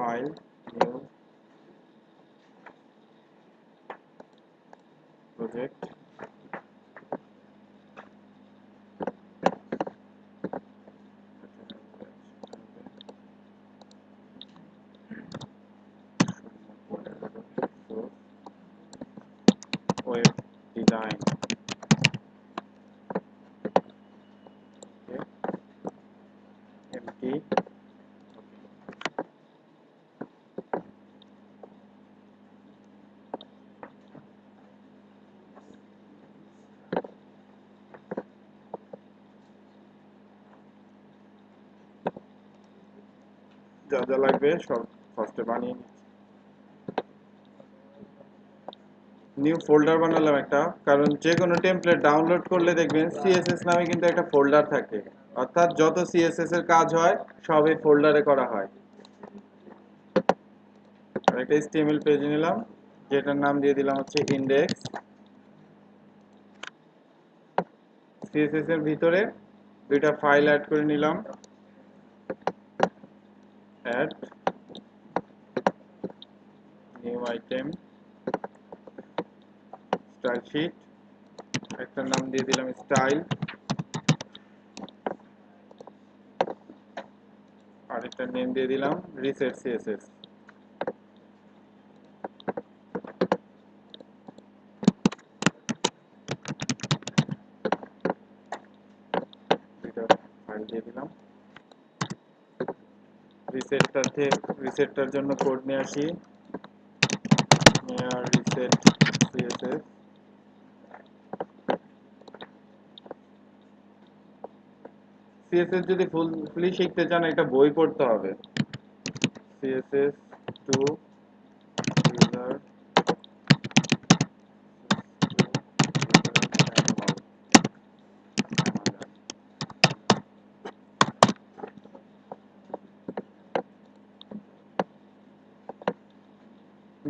File, new project, web design, empty, যা যা লাগবে সব ফার্স্টে বানিয়ে নিচ্ছি। নিউ ফোল্ডার বানালাম একটা, কারণ যে কোনো টেমপ্লেট ডাউনলোড করলে দেখবেন সিএসএস নামে কিন্তু একটা ফোল্ডার থাকে, অর্থাৎ যত সিএসএস এর কাজ হয় সব এই ফোল্ডারে করা হয়। আর একটা এইচটিএমএল পেজ নিলাম, যেটার নাম দিয়ে দিলাম হচ্ছে ইন্ডেক্স। সিএসএস এর ভিতরে দুইটা ফাইল অ্যাড করে নিলাম, add new item style sheet, একটা নাম দিয়ে দিলাম স্টাইল, আর একটা নেম দিয়ে দিলাম রিসেট সিএসএস। দুইটা ফাইল দিয়ে দিলাম। রিসেটটার জন্য কোড নিয়ে আসি, রিসেট সিএসএস। সিএসএস যদি ফুললি শিখতে চান একটা বই পড়তে হবে, সিএসএস টু ইউজার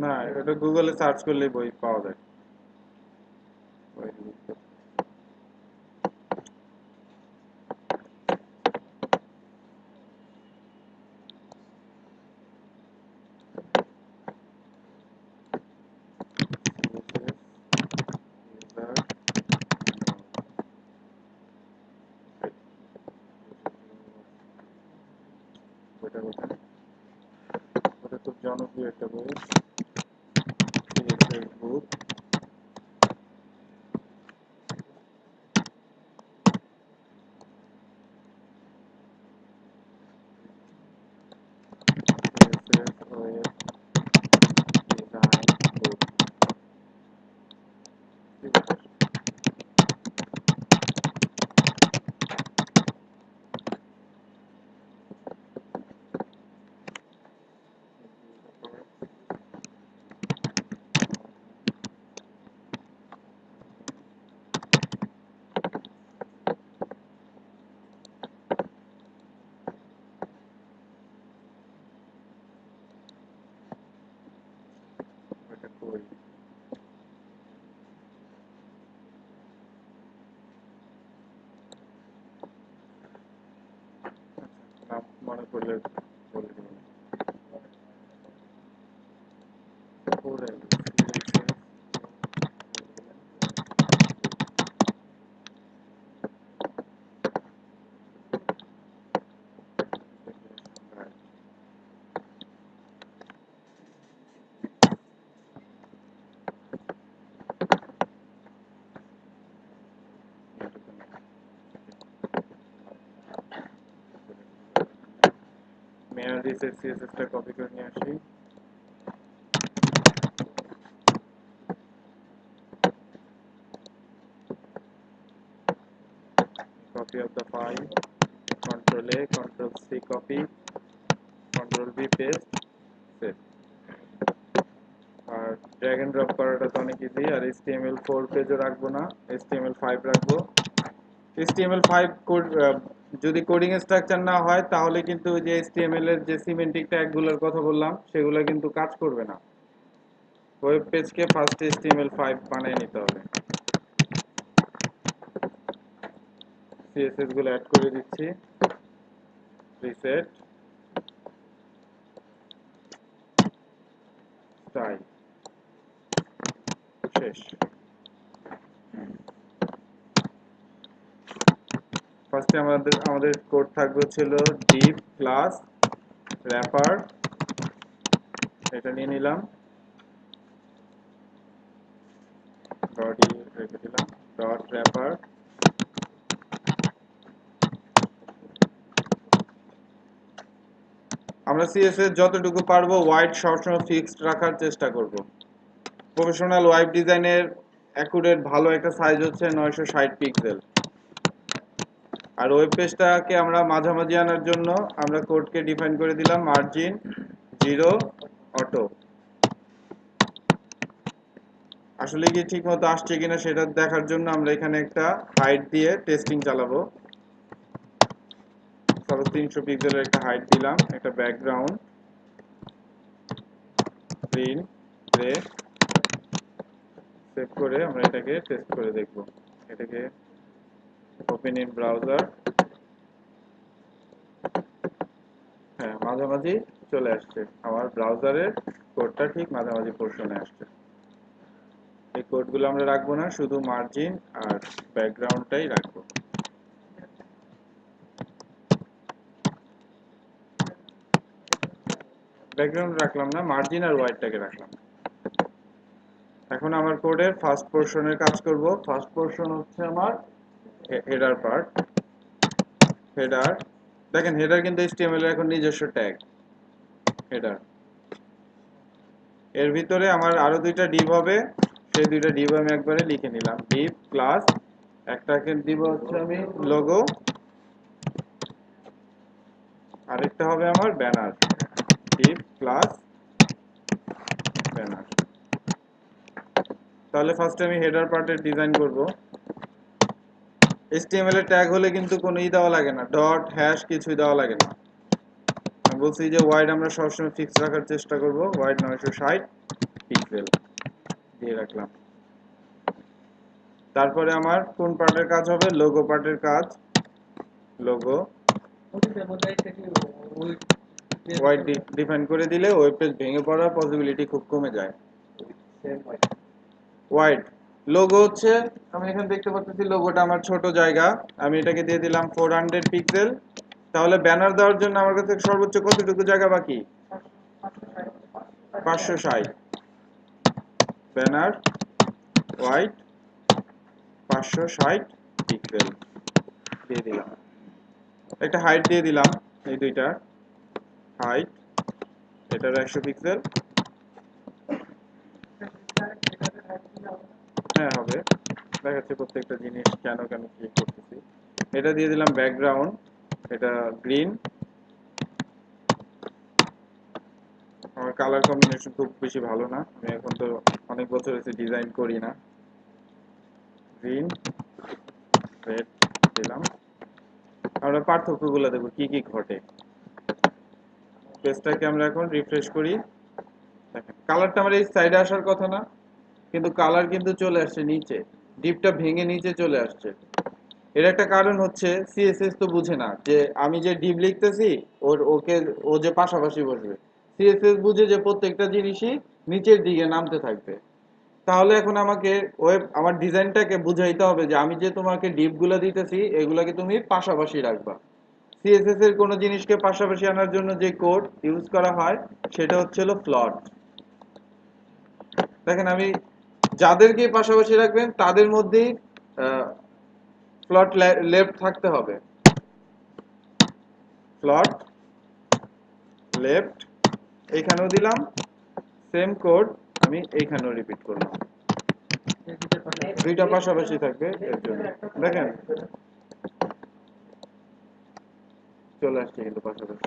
না, এটা গুগলে সার্চ করলেই বই পাওয়া যায়। ওটা খুব জনপ্রিয় একটা বই, সিএসএস বুক। সিএসএস ওয়েব ডিজাইন বুক। এটা কই, নাম মনে করলে বলে দেবেন। মেয়ার রিসেট সিএসএসটা কপি করে নিয়ে আসি, copy of the file, control A, control C copy, control V paste, save। R drag and drop করাটা তো অনেক ইজি। আর HTML4 পেজও রাখবো না, HTML5 রাখবো। HTML5 কোড যদি কোডিং স্ট্রাকচার না হয় তাহলে কিন্তু যে HTML এর যে সিমেন্টিক ট্যাগগুলোর কথা বললাম সেগুলো কিন্তু কাজ করবে না। ওয়েব পেজকে ফার্স্ট HTML5 বানিয়ে নিতে হবে। সিএসএস গুলো অ্যাড করে দিচ্ছি, রিসেট তাই শেষ। ফার্স্টে আমাদের কোড থাকবে ছিল div ক্লাস wrapper, এটা নিয়ে নিলাম, বডি রেখে দিলাম, ডট wrapper। আমরা সিএসএস যতটুকু পারবো হোয়াইট সবসময় ফিক্সড রাখার চেষ্টা করব। প্রফেশনাল ওয়েব ডিজাইনের অ্যাকুরেট ভালো একটা সাইজ হচ্ছে 960 পিক্সেল। আর ওয়েব পেজটাকে আমরা মাঝামাঝি আনার জন্য আমরা কোডকে ডিফাইন করে দিলাম মার্জিন 0 অটো। আসলে কি ঠিকমতো আসছে কিনা সেটা দেখার জন্য আমরা এখানে একটা হাইট দিয়ে টেস্টিং চালাবো। 350 পিক্সেলের একটা হাইট দিলাম, একটা ব্যাকগ্রাউন্ড গ্রিন গ্রে, সেভ করে আমরা এটাকে টেস্ট করে দেখব। এটাকে ওপেন ইন ব্রাউজার, হ্যাঁ মাঝামাঝি চলে আসছে, আমার ব্রাউজারের কোডটা ঠিক মাঝামাঝি পোর্শনে আসছে। এই কোডগুলো আমরা রাখবো না, শুধু মার্জিন আর ব্যাকগ্রাউন্ডটাই রাখবো। ব্যাকগ্রাউন্ড রাখলাম না, মার্জিন আর হোয়াইটটাকে রাখলাম। এখন আমার কোডের ফার্স্ট পোর্শনের কাজ করব। ফার্স্ট পোর্শন হচ্ছে আমার হেডার পার্ট। হেডার, দেখেন হেডার কিন্তু HTML এর এখন নিজস্ব ট্যাগ হেডার। এর ভিতরে আমার আরো দুইটা ডিভ হবে, সেই দুইটা ডিভ আমি একবারে লিখে নিলাম। ডিভ ক্লাস, একটাকে দিব হচ্ছে আমি লোগো, আরেকটা হবে আমার ব্যানার। Depp class banner. তাহলে ফার্স্টে আমি হেডার পার্টের ডিজাইন করব। HTML এর ট্যাগ হলে কিন্তু কোনো দেওয়া লাগে না, ডট হ্যাশ কিছুই দেওয়া লাগে না। আমি বলছি যে ওয়াইড আমরা সবসময় ফিক্স রাখার চেষ্টা করব, ওয়াইড 960 পিক্সেল দিয়ে রাখলাম। তারপরে আমার কোন পার্টের কাজ হবে, লোগো পার্টের কাজ। লোগো ওয়াইড ডিফাইন করে দিলে ওয়েব পেজ ভেঙে পড়ার পসিবিলিটি খুব কমে যায়। ওয়াইড লোগো হচ্ছে, আমি এখানে দেখতে পাচ্ছি লোগোটা আমার ছোট জায়গা, আমি এটাকে দিয়ে দিলাম 400 পিক্সেল। তাহলে ব্যানার দেওয়ার জন্য আমার কাছে সর্বোচ্চ কতটুকু জায়গা বাকি, 560। ব্যানার ওয়াইড 560 পিক্সেল দিয়ে দিলাম। একটা হাইট দিয়ে দিলাম, এই দুইটা হাইট, এটার 100 পিক্সেল। হ্যাঁ হবে, দেখাচ্ছি প্রত্যেকটা জিনিস কেন কেন কি করতেছি। এটা দিয়ে দিলাম ব্যাকগ্রাউন্ড, এটা গ্রিন। আমার কালার কম্বিনেশন খুব বেশি ভালো না, আমি এখন তো অনেক বছর হয়েছে ডিজাইন করি না। গ্রিন রেড দিলাম। আমরা পার্থক্যগুলো দেখব কি কি ঘটে। পেজটাকে আমরা এখন রিফ্রেশ করি। দেখেন কালারটা আমার এই সাইডে আসার কথা না, কিন্তু কালার কিন্তু চলে আসছে নিচে, ডিপটা ভেঙে নিচে চলে আসছে। এর একটা কারণ হচ্ছে সিএসএস তো বুঝে না যে আমি যে ডিপ লিখতেছি ও যে পাশাপাশি বসবে। সিএসএস বুঝে যে প্রত্যেকটা জিনিসই নিচের দিকে নামতে থাকবে। তাহলে এখন আমাকে আমার ডিজাইনটাকে বুঝাইতে হবে যে আমি যে তোমাকে ডিপগুলো দিতেছি এগুলাকে তুমি পাশাপাশি রাখবা। সিএসএস এর কোনো জিনিসকে পাশাপাশি আনার জন্য যে কোড ইউজ করা হয় সেটা হচ্ছে ফ্লট। দেখেন আমি যাদেরকে পাশাপাশি রাখবেন তাদের মধ্যেই ফ্লট লেফট থাকতে হবে। ফ্লট লেফট এইখানেও দিলাম, সেম কোড আমি এইখানেও রিপিট করলাম, দুইটা পাশাপাশি থাকবে এর জন্য। দেখেন চলে আসছে কিন্তু পাশাপাশি।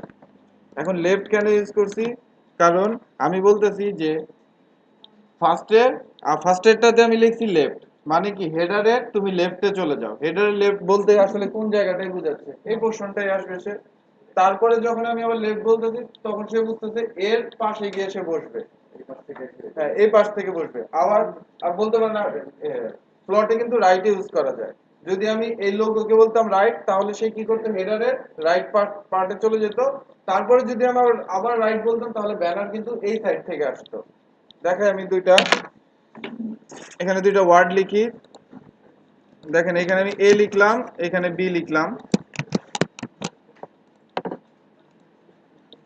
এখন লেফট কেন ইউজ করছি, কারণ আমি বলতেছি যে ফার্স্টেরটাতে আমি লিখছি লেফট, মানে কি হেডারের তুমি লেফটে চলে যাও। হেডারের লেফট বলতে আসলে কোন জায়গাটাই বোঝাচ্ছে, এই পোর্শনটাই আসবে সে। তারপরে যখন আমি আবার লেফট বলতেছি তখন সে বুঝতেছে এর পাশে গিয়ে সে বসবে, হ্যাঁ এই পাশ থেকে বসবে। আবার আর বলতে পারে না, প্লটে কিন্তু রাইট ইউজ করা যায়। যদি আমি এই লোগোকে বলতাম রাইট, তাহলে সে কি করতো, হেডারের রাইট পার্টে চলে যেত। তারপরে যদি আমার আবার রাইট বলতাম তাহলে ব্যানার কিন্তু এই সাইড থেকে আসতো। দেখেন আমি এখানে দুইটা ওয়ার্ড লিখি। দেখেন এখানে আমি এ লিখলাম, এখানে বি লিখলাম।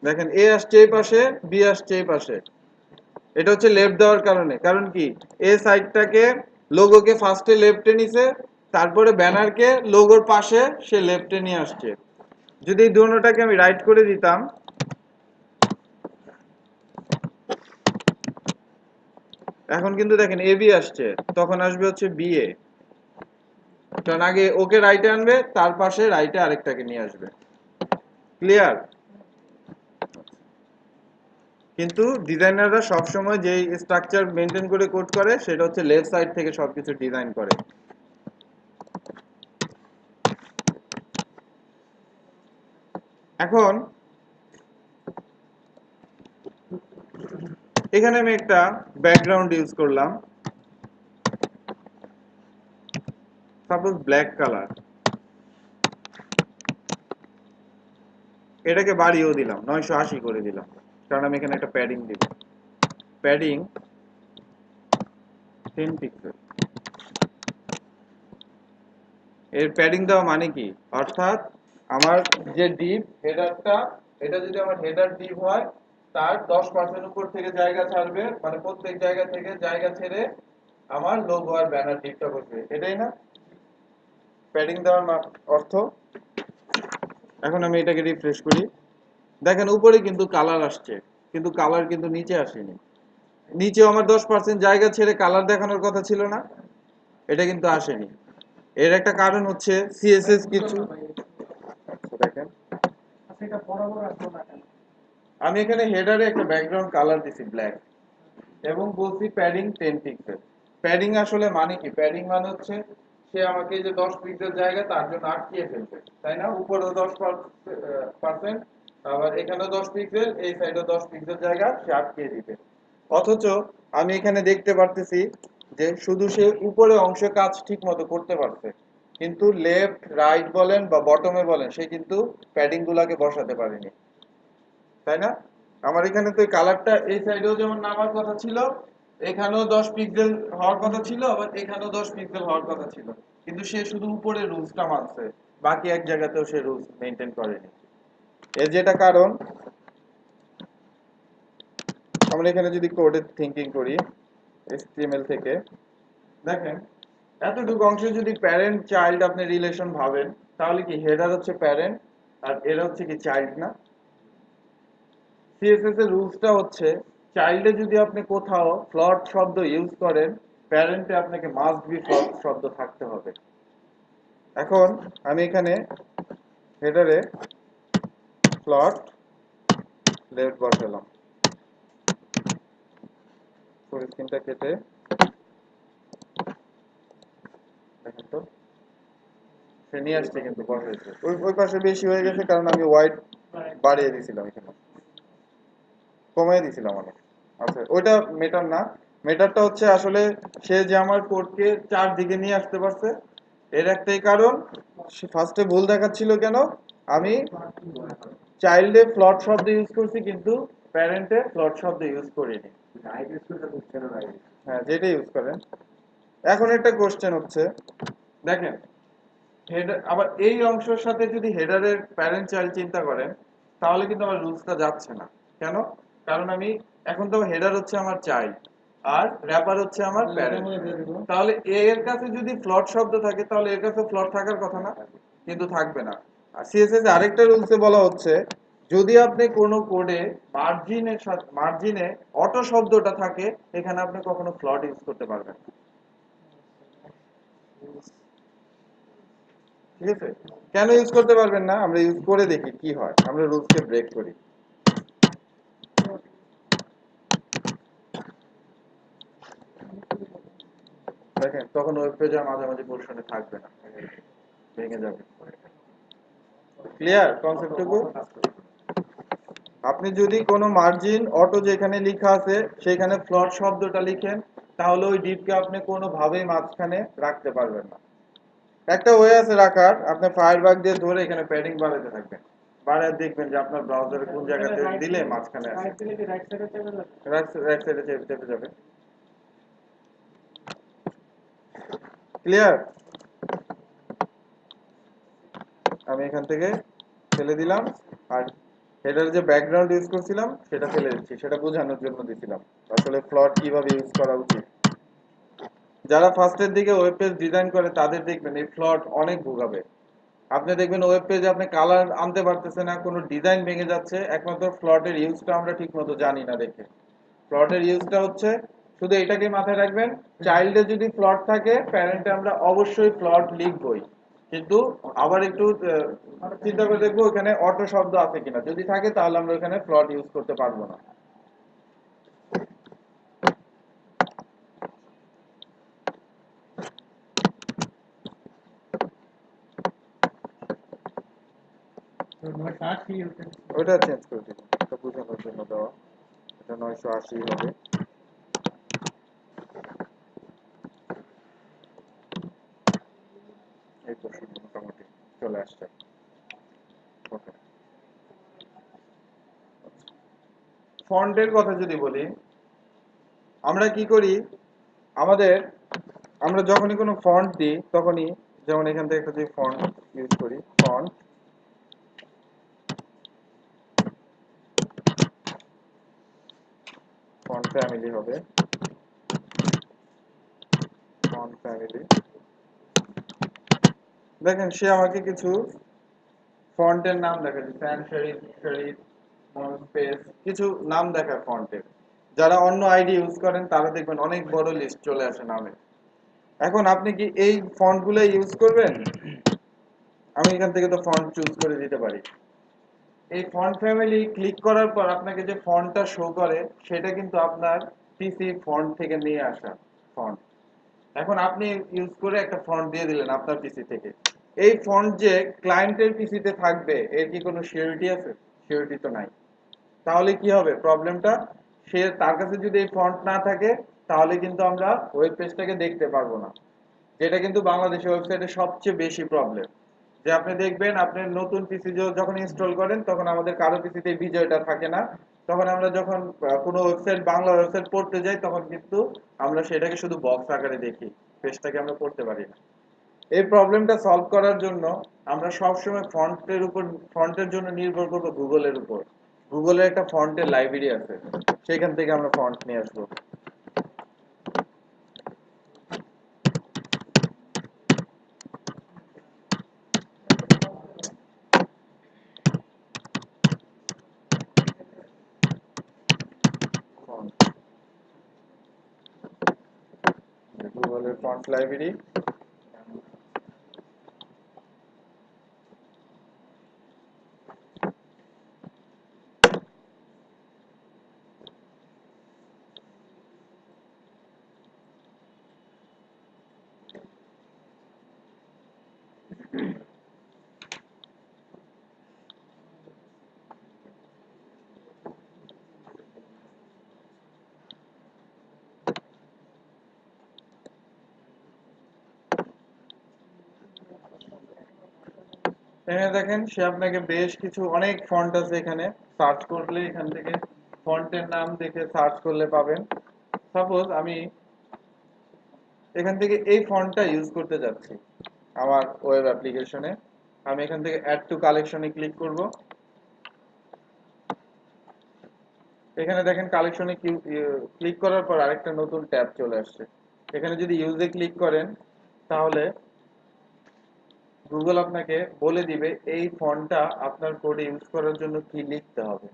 দেখেন এ আসছে এই পাশে, বি আসছে এই পাশে। এটা হচ্ছে লেফট দেওয়ার কারণে। কারণ কি, এ সাইডটাকে লোগোকে ফার্স্টে লেফটে নিছে, তারপরে ব্যানারকে লোগোর পাশে সে লেফটে নিয়ে আসছে। যদি এই দুটোটাকে আমি রাইট করে দিতাম, এখন কিন্তু দেখেন এ বি আসছে, তখন আসবে হচ্ছে বি এ। কারণ আগে ওকে রাইটে আনবে, তার পাশে রাইটে আরেকটাকে নিয়ে আসবে। ক্লিয়ার? কিন্তু ডিজাইনাররা সবসময় যেই স্ট্রাকচার মেনটেন করে কোড করে সেটা হচ্ছে লেফট সাইড থেকে সবকিছু ডিজাইন করে। এখন এখানে আমি একটা ব্যাকগ্রাউন্ড ইউজ করলাম, সাপোজ ব্ল্যাক কালার। এটাকে বাড়িয়েও দিলাম, 980 করে দিলাম, কারণ আমি এখানে একটা প্যাডিং দিব। Padding 10 pixel. এর প্যাডিং দেওয়া মানে কি, অর্থাৎ আমার যে ডিপ হেডারটা, এটা যদি আমার হেডার ডিপ হয়, তার 10% উপর থেকে জায়গা ছাড়বে, মানে প্রত্যেক জায়গা থেকে জায়গা ছেড়ে আমার লোগো আর ব্যানার ডিপটা বসবে। এটাই না প্যাডিং দেওয়ার অর্থ? এখন আমি এটাকে রিফ্রেশ করি। দেখেন উপরে কিন্তু কালার আসছে, কিন্তু কালার কিন্তু নিচে আসেনি। নিচেও আমার 10% জায়গা ছেড়ে কালার দেখানোর কথা ছিল না, এটা কিন্তু আসেনি। এর একটা কারণ হচ্ছে সিএসএস কিছু। দেখেন আমি এখানে হেডারে একটা ব্যাকগ্রাউন্ড কালার দিছি ব্ল্যাক, এবং বলছি প্যাডিং 10 পিক্সেল। প্যাডিং আসলে মানে কি, প্যাডিং মানে হচ্ছে সে আমাকে যে 10 পিক্সেল জায়গা তার জন্য আটকিয়ে ফেলবে, তাই না? উপরেও 10%, আবার এখানেও 10 পিক্সেল, এই সাইডেও 10 পিক্সেল জায়গা সে আটকিয়ে দিবে। অথচ আমি এখানে দেখতে পারতেছি যে শুধু সে উপরে অংশে কাজ ঠিক মতো করতে পারছে, কিন্তু লেফট রাইট বলেন বা বটমে বলেন সে কিন্তু প্যাডিং গুলাকে বসাতে পারেনি, তাই না? আমার এখানে তো কালারটা এই সাইডেও যেমন নামার কথা ছিল, এখানেও 10 পিক্সেল হওয়ার কথা ছিল, আবার এখানেও 10 পিক্সেল হওয়ার কথা ছিল, কিন্তু সে শুধু উপরে রুলসটা মানছে, বাকি এক জায়গাতেও সে রুলস মেনটেন করেনি। এর যেটা কারণ, আমরা এখানে যদি কোডে থিঙ্কিং করি HTML থেকে, দেখেন এতটুকু অংশে যদি প্যারেন্ট চাইল্ড আপনি রিলেশন ভাবেন, তাহলে কি হেডার হচ্ছে প্যারেন্ট আর এরা হচ্ছে কি চাইল্ড না? সিএসএস এর রুলসটা হচ্ছে চাইল্ডে যদি আপনি কোথাও ফ্লট শব্দ ইউজ করেন, প্যারেন্টে আপনাকে মাস্ট বি ফ্লট শব্দ থাকতে হবে। এখন আমি এখানে হেডারে ফ্লট লেফট বসালাম, ফুল স্ক্রিনটা কেটে দেখেন তো সে নিয়ে আসছে, কিন্তু বসাইছে ওই ওই পাশে বেশি হয়ে গেছে, কারণ আমি হোয়াইট বাড়িয়ে দিয়েছিলাম, এখানে কমিয়ে দিয়েছিলাম অনেক। আচ্ছা ওইটা মেটার না, মেটারটা হচ্ছে আসলে সে যে আমার কোডকে চারদিকে নিয়ে আসতে পারছে, এর একটাই কারণ, সে ফার্স্টে ভুল দেখাচ্ছিল কেন, আমি চাইল্ডে ফ্লট শব্দ ইউজ করছি কিন্তু প্যারেন্টে ফ্লট শব্দ ইউজ করিনি। হ্যাঁ যেটা ইউজ করেন। এখন একটা কোশ্চেন হচ্ছে, দেখেন হেডার আবার এই অংশের সাথে যদি হেডারের প্যারেন্ট চাইল্ড চিন্তা করেন, তাহলে কিন্তু আমার রুলসটা যাচ্ছে না। কেন? কারণ আমি এখন তো হেডার হচ্ছে আমার চাইল্ড আর র্যাপার হচ্ছে আমার প্যারেন্ট, তাহলে এর কাছে যদি ফ্লট শব্দ থাকে তাহলে এর কাছে ফ্লট থাকার কথা না, কিন্তু থাকবে না। আর সিএসএস আরেকটা রুলসে বলা হচ্ছে, যদি আপনি কোনো কোডে মার্জিনের সাথে মার্জিনে অটো শব্দটা থাকে, এখানে আপনি কখনো ফ্লট ইউজ করতে পারবেন না। ঠিক আছে? কেন ইউজ করতে পারবেন না, আমরা ইউজ করে দেখি কি হয়, আমরা রুলসকে ব্রেক করি। দেখেন তখন ওয়েব পেজের মাঝামাঝি পোর্শনে থাকবে না, ভেঙে যাবে। ক্লিয়ার কনসেপ্টটুকু? আপনি যদি কোনো মার্জিন অটো যেখানে লেখা আছে সেখানে ফ্লট শব্দটা লিখেন, তাহলে ওই ডিপকে আপনি কোনোভাবেই মাঝখানে রাখতে পারবেন না। একটা ওয়ে আছে রাখার, আপনি ফায়ারবাগ দিয়ে ধরে এখানে প্যাডিং বাড়াতে থাকবেন, বারে দেখবেন যে আপনার ব্রাউজারে কোন জায়গাতে দিলে মাঝখানে আসে। রাইট সাইডে চেপে যাবে। ক্লিয়ার? আমি এখান থেকে ফেলে দিলাম, আর হেডার যে ব্যাকগ্রাউন্ড ইউজ করছিলাম সেটা ফেলে দিচ্ছি, সেটা বোঝানোর জন্য দিছিলাম আসলে ফ্লট কিভাবে ইউজ করা উচিত। যারা ফার্স্টের দিকে ওয়েব পেজ ডিজাইন করে তাদের দেখবেন এই ফ্লট অনেক ভোগাবে। আপনি দেখবেন ওয়েব পেজে আপনি কালার আনতে পারতেছে না, কোনো ডিজাইন ভেঙে যাচ্ছে, একমাত্র ফ্লটের ইউজটা আমরা ঠিক মতো জানি না দেখে। ফ্লটের ইউজটা হচ্ছে শুধু এটাকে মাথায় রাখবেন, চাইল্ডে যদি ফ্লট থাকে প্যারেন্টে আমরা অবশ্যই ফ্লট লিখবই, কিন্তু আবার একটু চিন্তা করে দেখবো ওখানে অটো শব্দ আছে কিনা, যদি থাকে তাহলে আমরা ওখানে ফ্লট ইউজ করতে পারবো না। ওটা চেঞ্জ করে দিবেন, এটা বোঝানোর জন্য দেওয়া। এটা 980 হবে। এই তো মোটামুটি চলে আসছে। ওকে, ফন্টের কথা যদি বলি, আমরা কি করি, আমাদের আমরা যখনই কোনো ফন্ট দিই তখনই, যেমন এখান থেকে একটা যদি ফন্ট ইউজ করি, ফন্ট ফন্ট ফ্যামিলি হবে, ফন্ট ফ্যামিলি। দেখেন সে আমাকে কিছু ফন্টের নাম দেখাচ্ছে, স্যান সেরিফ, সেরিফ, স্পেস, কিছু নাম দেখায় ফন্টের। যারা অন্য আইডি ইউজ করেন তারা দেখবেন অনেক বড় লিস্ট চলে আসে নামে। এখন আপনি কি এই ফন্টগুলো ইউজ করবেন? আমি এখান থেকে তো ফন্ট চুজ করে দিতে পারি। এই ফন্ট ফ্যামিলি ক্লিক করার পর আপনাকে যে ফন্টটা শো করে সেটা কিন্তু আপনার পিসি ফন্ট থেকে নিয়ে আসা ফন্ট। এখন আপনি ইউজ করে একটা ফন্ট দিয়ে দিলেন আপনার পিসি থেকে, এই ফন্ট যে ক্লায়েন্টের পিসিতে থাকবে এর কি কোনো সিউরিটি আছে? সিউরিটি তো নাই। তাহলে কি হবে প্রবলেমটা, সে তার কাছে যদি এই ফন্ট না থাকে তাহলে কিন্তু আমরা ওয়েব পেজটাকে দেখতে পারবো না, যেটা কিন্তু বাংলাদেশের ওয়েবসাইটে সবচেয়ে বেশি প্রবলেম। যে আপনি দেখবেন আপনার নতুন পিসি যখন ইনস্টল করেন তখন আমাদের কারো পিসিতে বিজয়টা থাকে না, তখন আমরা যখন কোনো ওয়েবসাইট, বাংলা ওয়েবসাইট পড়তে যাই তখন কিন্তু আমরা সেটাকে শুধু বক্স আকারে দেখি, পেজটাকে আমরা পড়তে পারি না। এই প্রবলেমটা সলভ করার জন্য আমরা সবসময় ফন্টের জন্য নির্ভর করবো গুগলের উপর। গুগলের একটা ফন্টের লাইব্রেরি আছে, সেখান থেকে আমরা ফন্ট নিয়ে আসবো। গুগলের ফন্ট লাইব্রেরি, এখানে দেখেন সে আপনাকে বেশ কিছু অনেক ফন্ট আছে, এখানে সার্চ করলে এখান থেকে ফন্টের নাম দেখে সার্চ করলে পাবেন। সাপোজ আমি এখান থেকে এই ফন্টটা ইউজ করতে যাচ্ছি আমার ওয়েব অ্যাপ্লিকেশনে, আমি এখান থেকে অ্যাড টু কালেকশনে ক্লিক করব। এখানে দেখেন কালেকশনে ক্লিক করার পর আরেকটা নতুন ট্যাব চলে আসছে। এখানে যদি ইউজে ক্লিক করেন তাহলে গুগল আপনাকে বলে দিবে এই ফন্টটা আপনার কোডে ইউজ করার জন্য কি লিখতে হবে।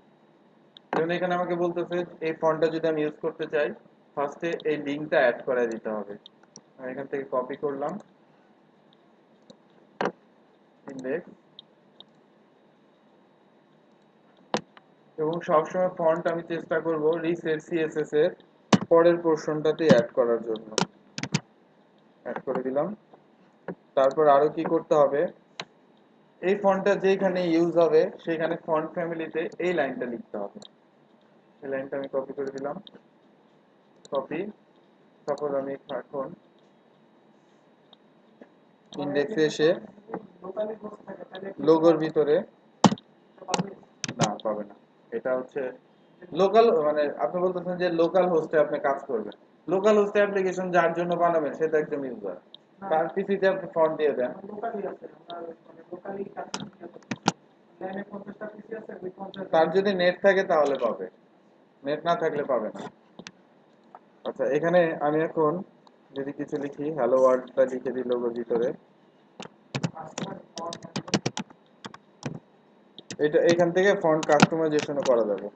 যেমন এখানে আমাকে বলতেছে এই ফন্টটা যদি আমি ইউজ করতে চাই ফার্স্টে এই লিঙ্কটা অ্যাড করে দিতে হবে। আমি এখান থেকে কপি করলাম, ইন্ডেক্স, এবং সবসময় ফন্ট আমি চেষ্টা করব রিসেট সিএসএস এর পরের পোর্শনটাতে অ্যাড করার জন্য। অ্যাড করে দিলাম। তারপর আরো কি করতে হবে, এই ফন্টটা যেখানে ইউজ হবে সেখানে ফন্ট ফ্যামিলিতে এই লাইনটা লিখতে হবে। এই লাইনটা আমি কপি করে দিলাম, কপি। তারপর আমি এখন ইন্ডেক্সে এসে লোগোর ভিতরে পাবে না। এটা হচ্ছে লোকাল, মানে আপনি বলতেছেন যে লোকাল হোস্টে আপনি কাজ করবেন। লোকাল হোস্টে অ্যাপ্লিকেশন যার জন্য বানাবেন সেটা একদম ইউজার, তার পিসিতে আপনি ফন্ট দিয়ে দেন। তার যদি নেট থাকে তাহলে পাবে, নেট না থাকলে পাবে না। আচ্ছা, এখানে আমি এখন যদি কিছু লিখি, হ্যালো ওয়ার্ল্ডটা লিখে দিই লোগোর ভিতরে। এটা এখান থেকে ফন্ট কাস্টমাইজেশনও করা যাবে।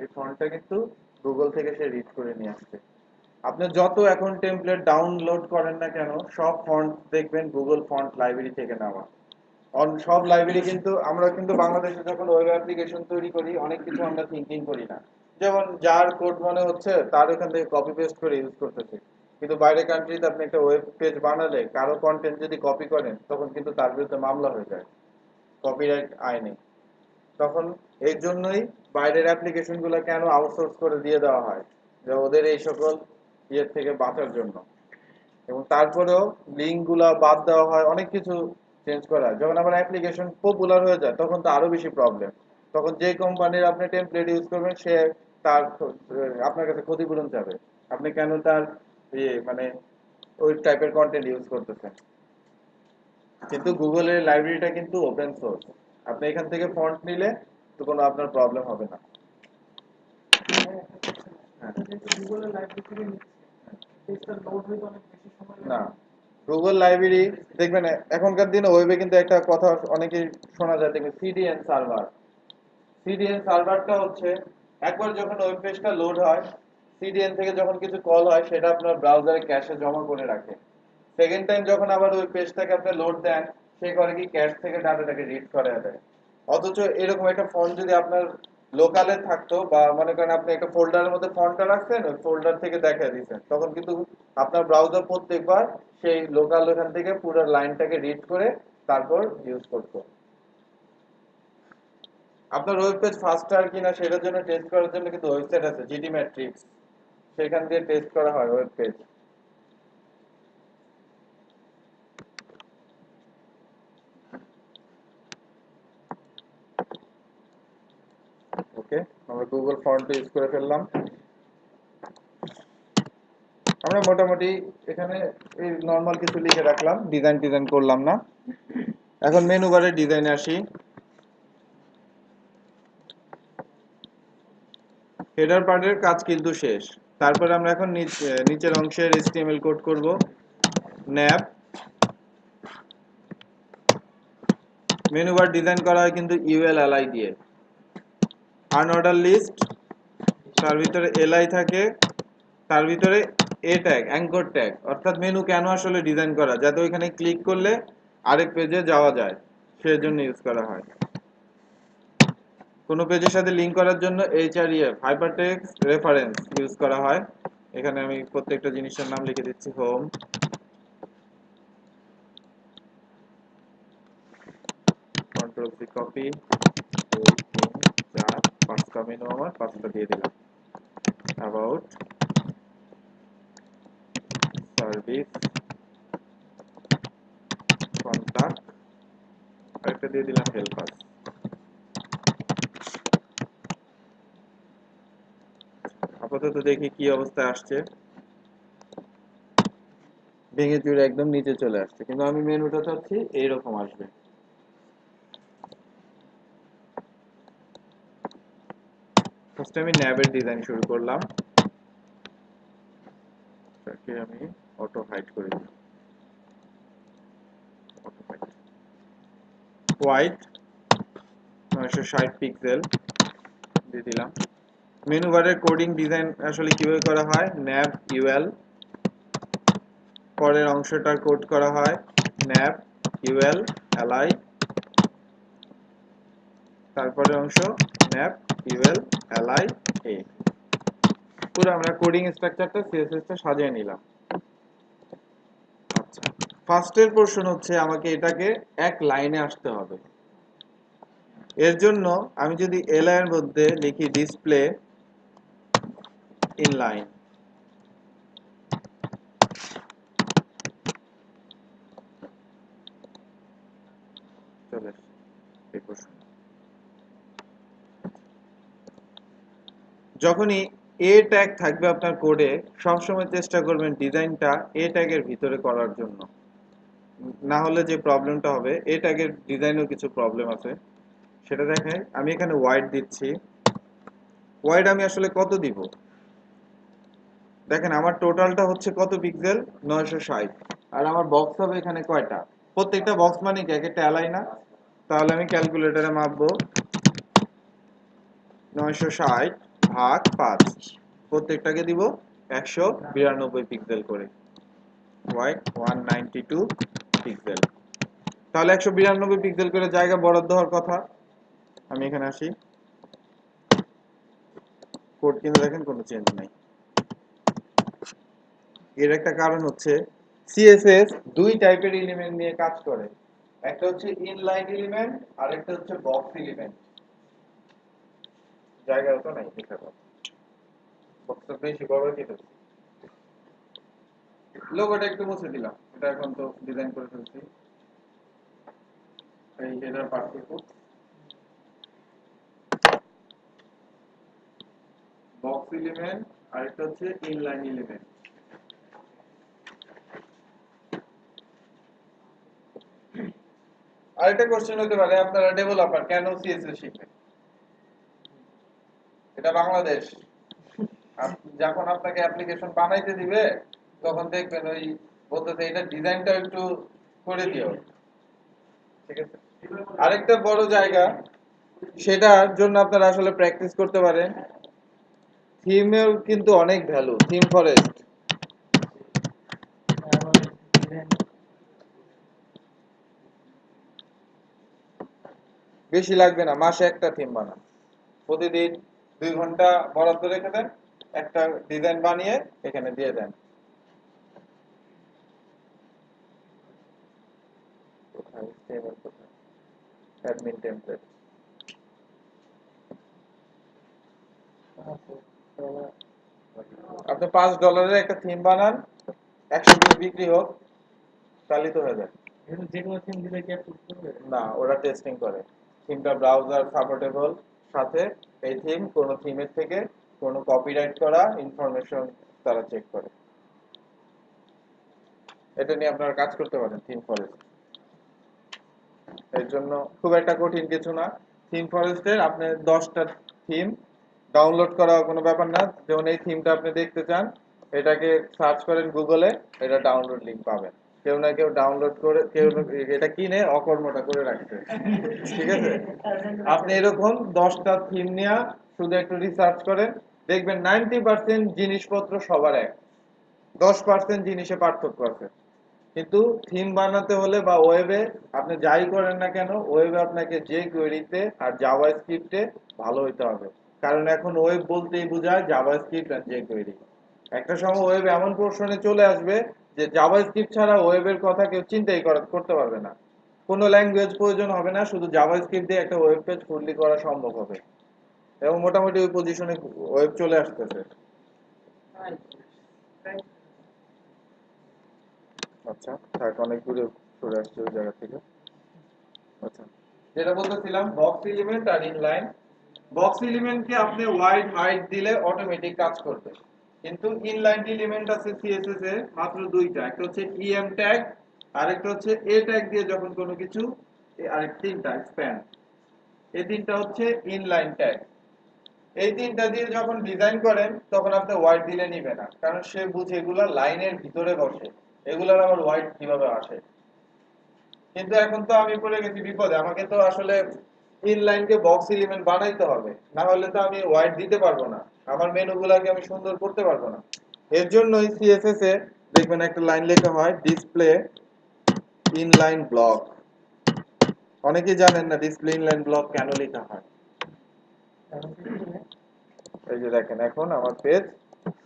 এই ফন্টটা কিন্তু গুগল থেকে সে রিড করে নিয়ে আসছে। আপনি যত এখন টেমপ্লেট ডাউনলোড করেন না কেন, সব ফন্ট দেখবেন গুগল ফন্ট লাইব্রেরি থেকে নেওয়া। সব লাইব্রেরি কিন্তু, আমরা কিন্তু বাংলাদেশে যখন ওয়েব অ্যাপ্লিকেশন তৈরি করি অনেক কিছু আমরা থিঙ্কিং করি না, যেমন যার কোড মনে হচ্ছে তার ওখান থেকে কপি পেস্ট করে ইউজ করতেছে। কিন্তু বাইরের কান্ট্রিতে আপনি একটা ওয়েব পেজ বানালে কারো কন্টেন্ট যদি কপি করেন তখন কিন্তু তার বিরুদ্ধে মামলা হয়ে যায় কপিরাইট আইনে। তখন এর জন্যই বাইরের অ্যাপ্লিকেশন গুলো কেন আউটসোর্স করে দিয়ে দেওয়া হয়, যে ওদের এই সকল ইয়ের থেকে বাঁচার জন্য। এবং তারপরেও লিঙ্ক গুলা বাদ দেওয়া হয়, অনেক কিছু চেঞ্জ করা হয়। যখন আমার অ্যাপ্লিকেশন পপুলার হয়ে যায় তখন তো আরো বেশি প্রবলেম। তখন যে কোম্পানির আপনি টেমপ্লেট ইউজ করবেন সে তার আপনার কাছে ক্ষতিপূরণ চাবে, আপনি কেন তার মানে ওই টাইপের কন্টেন্ট ইউজ করতেছেন। কিন্তু গুগলের লাইব্রেরিটা কিন্তু ওপেন সোর্স, আপনি এখান থেকে ফন্ট নিলে তো কোনো আপনার প্রবলেম হবে না। না, গুগল লাইব্রেরি দেখবেন এখনকার দিনে ওয়েবে কিন্তু একটা কথা অনেকেই শোনা যায়, দেখবেন সিডিএন সার্ভার। সিডিএন সার্ভারটা হচ্ছে একবার যখন ওয়েব পেজটা লোড হয়, সিডিএন থেকে যখন কিছু কল হয় সেটা আপনার ব্রাউজারে ক্যাশে জমা করে রাখে। সেকেন্ড টাইম যখন আবার ওই পেজটাকে আপনি লোড দেন, সে করে কি ক্যাশ থেকে ডাটাটাকে রিড করে দেয়। অথচ এরকম একটা ফন্ট যদি আপনার লোকালে থাকতো, বা মনে করেন আপনি একটা ফোল্ডারের মধ্যে ফন্টটা রাখছেন, ওই ফোল্ডার থেকে দেখা দিচ্ছেন, তখন কিন্তু আপনার ব্রাউজার প্রত্যেকবার সেই লোকাল ওখান থেকে পুরো লাইনটাকে রিড করে তারপর ইউজ করতো। আপনার ওয়েব পেজ ফাস্টার কিনা সেটার জন্য টেস্ট করার জন্য কিন্তু ওয়েবসাইট আছে, জিডি ম্যাট্রিক্স, সেখান দিয়ে টেস্ট করা হয় ওয়েব পেজ। ওকে, আমরা গুগল ফন্ট ইউজ করে ফেললাম। আমরা মোটামুটি এখানে এই নরমাল কিছু লিখে রাখলাম, ডিজাইন ডিজাইন করলাম না। এখন মেনু বারের ডিজাইনে আসি। হেডার পার্টের কাজ কিন্তু শেষ। তারপরে আমরা এখন নিচের অংশের HTML কোড করব। ন্যাব মেনু বার ডিজাইন করা হয় কিন্তু ULLI দিয়ে। আনঅর্ডার লিস্ট, তার ভিতরে এলআই থাকে, তার ভিতরে এ ট্যাগ, অ্যাঙ্কর ট্যাগ, অর্থাৎ মেনু কেন আসলে ডিজাইন করা, যাতে ওইখানে ক্লিক করলে আরেক পেজে যাওয়া যায় সেজন্য ইউজ করা হয়। কোনো পেজের সাথে লিংক করার জন্য HREF, হাইপারটেক্সট রেফারেন্স ইউজ করা হয়। এখানে আমি প্রত্যেকটা জিনিসের নাম লিখে দিচ্ছি। হোম, কন্ট্রোল সি কপি, 2 3 4 5টা মেনু, আমার 5টা দিয়ে দিলাম। অ্যাবাউট, সার্ভিস, কন্টাক্ট, আরেকটা দিয়ে দিলাম হেল্প আস। আপাতত দেখি কি অবস্থায় আসছে। ভেঙে চুরে একদম নিচে চলে আসছে, কিন্তু আমি মেনুটা চাচ্ছি এইরকম আসবে। ফার্স্ট আমি ন্যাবের ডিজাইন শুরু করলাম, এটাকে আমি অটো হাইড করে দিই। অটো হাইড, হোয়াইট 960 পিক্সেল দিয়ে দিলাম। মেনু বারের কোডিং ডিজাইন আসলে কিভাবে করা হয়, ন্যাব ইউএল, পরের অংশটার কোড করা হয় ন্যাব ইউএল এলআই, তারপরের অংশ ন্যাব ইউএল এলআই এ। পুরো আমরা কোডিং স্ট্রাকচারটা সিএসএসটা সাজিয়ে নিলাম। আচ্ছা, ফার্স্টের পোরশন হচ্ছে আমাকে এটাকে এক লাইনে আসতে হবে। এর জন্য আমি যদি এলআই এর মধ্যে লিখি ডিসপ্লে ইনলাইন, যখনই এ ট্যাগ থাকবে আপনার কোডে, সবসময় চেষ্টা করবেন ডিজাইনটা এ ট্যাগের ভিতরে করার জন্য। না হলে যে প্রবলেমটা হবে, এ ট্যাগের ডিজাইনেও কিছু প্রবলেম আছে, সেটা দেখায়। আমি এখানে ওয়াইড দিচ্ছি। ওয়াইড আমি আসলে কত দিব? দেখেন আমার টোটালটা হচ্ছে কত পিক্সেল? 960। আর আমার বক্স হবে এখানে কয়টা? প্রত্যেকটা বক্স মানে কি এক একটা অ্যালাই না? তাহলে আমি ক্যালকুলেটরে মাপবো 960 ভাগ 5, প্রত্যেকটাকে দিব 192 পিক্সেল করে। White 192 pixel. তাহলে 192 পিক্সেল করে জায়গা বরাদ্দ হওয়ার কথা। আমি এখানে আসি, কোড কিন্তু দেখেন কোনো চেঞ্জ নাই। এর একটা কারণ হচ্ছে সিএসএস দুই টাইপের এলিমেন্ট নিয়ে কাজ করে। একটা হচ্ছে ইনলাইন এলিমেন্ট আর একটা হচ্ছে বক্স এলিমেন্ট। জায়গা তো নাই দেখাবো, বক্সটা বেশি বড় কেটে লোগোটা একটু মুছে দিলাম, এটা এখন তো ডিজাইন করে ফেলছি। এই হেডার পার্টটুকু বক্স এলিমেন্ট আর একটা হচ্ছে ইনলাইন এলিমেন্ট। আরেকটা কোশ্চেন হতে পারে, আপনারা ডেভেলপার কেন সিএসএস শিখবেন? এটা বাংলাদেশ। যখন আপনাকে অ্যাপ্লিকেশন বানাইতে দিবে তখন দেখবেন ওই বলতেছে এটা ডিজাইনটা একটু করে দিও, ঠিক আছে? আরেকটা বড় জায়গা, সেটার জন্য আপনারা আসলে প্র্যাকটিস করতে পারেন। থিমের কিন্তু অনেক ভ্যালু, থিম ফরেস্ট। বেশি লাগবে না, মাসে একটা থিম বানান, প্রতিদিন 2 ঘন্টা বরাদ্দ রেখে দেন, একটা ডিজাইন বানিয়ে এখানে দিয়ে দেন। কোথায় HTML, কোথায় অ্যাডমিন টেমপ্লেট? আপনি $5 একটা থিম বানান, 100 পিস বিক্রি হোক, তাহলে তো হয়ে যায়। যে কোনো থিম দিলে কি অ্যাপ্রুভ করবে? না, ওরা টেস্টিং করে থিমটা ব্রাউজার সাপোর্টেবল, সাথে এই থিম কোন থিমের থেকে কোনো কপিরাইট করা ইনফরমেশন তারা চেক করে। এটা নিয়ে আপনারা কাজ করতে পারেন থিম ফরেস্ট। এর জন্য খুব একটা কঠিন কিছু না। থিম ফরেস্টের আপনি 10টা থিম ডাউনলোড করা কোনো ব্যাপার না। যেমন এই থিমটা আপনি দেখতে চান, এটাকে সার্চ করেন গুগলে, এটা ডাউনলোড লিংক পাবেন। কেউ না কেউ ডাউনলোড করে, কেউ এটা কিনে অকর্মটা করে রাখছে, ঠিক আছে? আপনি এরকম 10টা থিম নিয়ে শুধু একটু রিসার্চ করেন, দেখবেন 90% জিনিসপত্র সবার এক, 10% জিনিসে পার্থক্য আছে। কিন্তু থিম বানাতে হলে বা ওয়েবে আপনি যাই করেন না কেন, ওয়েবে আপনাকে যে কোয়েরিতে আর জাভাস্ক্রিপ্টে ভালো হইতে হবে। কারণ এখন ওয়েব বলতেই বোঝায় জাভাস্ক্রিপ্ট আর যে কোয়েরি। একটা সময় ওয়েব এমন পোর্শনে চলে আসবে যে জাভাস্ক্রিপ্ট ছাড়া ওয়েবের কথা কেউ চিন্তাই করতে পারবে না। কোনো ল্যাঙ্গুয়েজ প্রয়োজন হবে না, শুধু জাভাস্ক্রিপ্ট দিয়ে একটা ওয়েব পেজ ফুললি করা সম্ভব হবে। এবং মোটামুটি ওই পজিশনে ওয়েব চলে আসতেছে। আচ্ছা, থাক, অনেক দূরে সরে আসছে ওই জায়গা থেকে। আচ্ছা, যেটা বলতেছিলাম বক্স এলিমেন্ট আর ইনলাইন। বক্স এলিমেন্টকে আপনি ওয়াইড হাইট দিলে অটোমেটিক কাজ করবে, কিন্তু ইনলাইন এলিমেন্ট আছে সিএসএস এ মাত্র দুইটা, একটা হচ্ছে ইএম ট্যাগ আর একটা হচ্ছে এ ট্যাগ দিয়ে যখন কোনো কিছু, আর তিনটা স্প্যান, এই তিনটা হচ্ছে ইনলাইন ট্যাগ। এই তিনটা দিয়ে যখন ডিজাইন করেন তখন আপনি ওয়াইড দিলে নিবে না, কারণ সে বুঝে এগুলা লাইনের ভিতরে বসে, এগুলার আবার ওয়াইড কিভাবে আসে। কিন্তু এখন তো আমি পড়ে গেছি বিপদে, আমাকে তো আসলে ইনলাইনকে বক্স এলিমেন্ট বানাইতে হবে, না হলে তো আমি ওয়াইড দিতে পারবো না, আমার মেনুগুলোকে আমি সুন্দর করতে পারবো না। এর জন্যই সিএসএস এ দেখবেন একটা লাইন লেখা হয় ডিসপ্লে ইনলাইন ব্লক। অনেকেই জানেন না ডিসপ্লে ইনলাইন ব্লক কেন লেখা হয়। এই যে দেখেন এখন আমার পেজ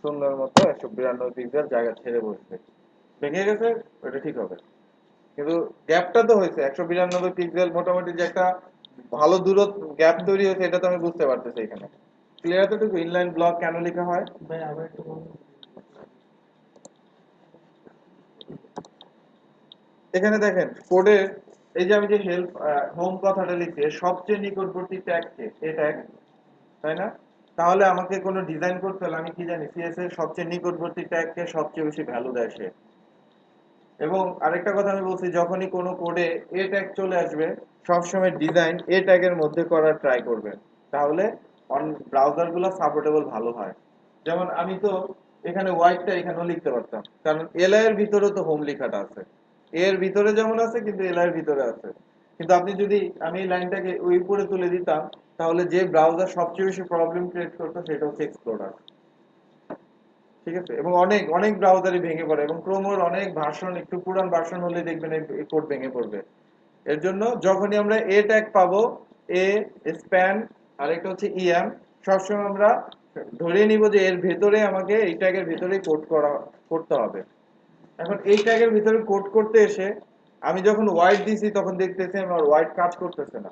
সুন্দর মতো 192 পিক্সেল জায়গা ছেড়ে বসবে, ভেঙে গেছে, ওটা ঠিক হবে। কিন্তু গ্যাপটা তো হয়েছে 192 পিক্সেল, মোটামুটি যে একটা ভালো দূরত্ব গ্যাপ তৈরি হয়েছে, এটা তো আমি বুঝতে পারতেছি। এখানে ক্লিয়ার এতটুকু ইনলাইন ব্লক কেন লেখা হয়? ভাই আবার একটু বলুন। এখানে দেখেন কোডের এই যে আমি যে হেল্প হোম কথাটা লিখছি এর সবচেয়ে নিকটবর্তী ট্যাগ কে এ ট্যাগ, তাই না? তাহলে আমাকে কোনো ডিজাইন করতে হলে আমি কি জানি সিএস এর সবচেয়ে নিকটবর্তী ট্যাগ কে সবচেয়ে বেশি ভ্যালু দেয় সে। এবং আরেকটা কথা আমি বলছি, যখনই কোনো কোডে এ ট্যাগ চলে আসবে সবসময় ডিজাইন এ ট্যাগের মধ্যে করার ট্রাই করবেন, তাহলে ব্রাউজার গুলো সাপোর্টেবল ভালো হয়। যেমন আমি তো এখানে হোয়াইটটা এখানেও লিখতে পারতাম, কারণ এলআই এর ভিতরে তো হোম লেখাটা আছে, এর ভিতরে যেমন আছে কিন্তু এলআই এর ভিতরে আছে। কিন্তু আপনি যদি আমি এই লাইনটাকে ওই উপরে তুলে দিতাম, তাহলে যে ব্রাউজার সবচেয়ে বেশি প্রবলেম ক্রিয়েট করতো সেটা হচ্ছে এক্সপ্লোরার। ঠিক আছে, এবং অনেক অনেক ব্রাউজারই ভেঙে পড়ে, এবং ক্রোমোর অনেক ভার্সন, একটু পুরান ভার্সন হলে দেখবেন এই কোড ভেঙে পড়বে। এর জন্য যখনই আমরা এ ট্যাগ পাবো, এ স্প্যান আর একটা হচ্ছে ইএম, সবসময় আমরা ধরে নিব যে এর ভেতরে আমাকে এই ট্যাগের ভেতরেই কোড করতে হবে। এখন এই ট্যাগের ভিতরে কোড করতে এসে আমি যখন হোয়াইট দিছি তখন দেখতেছি আমার হোয়াইট কাজ করতেছে না।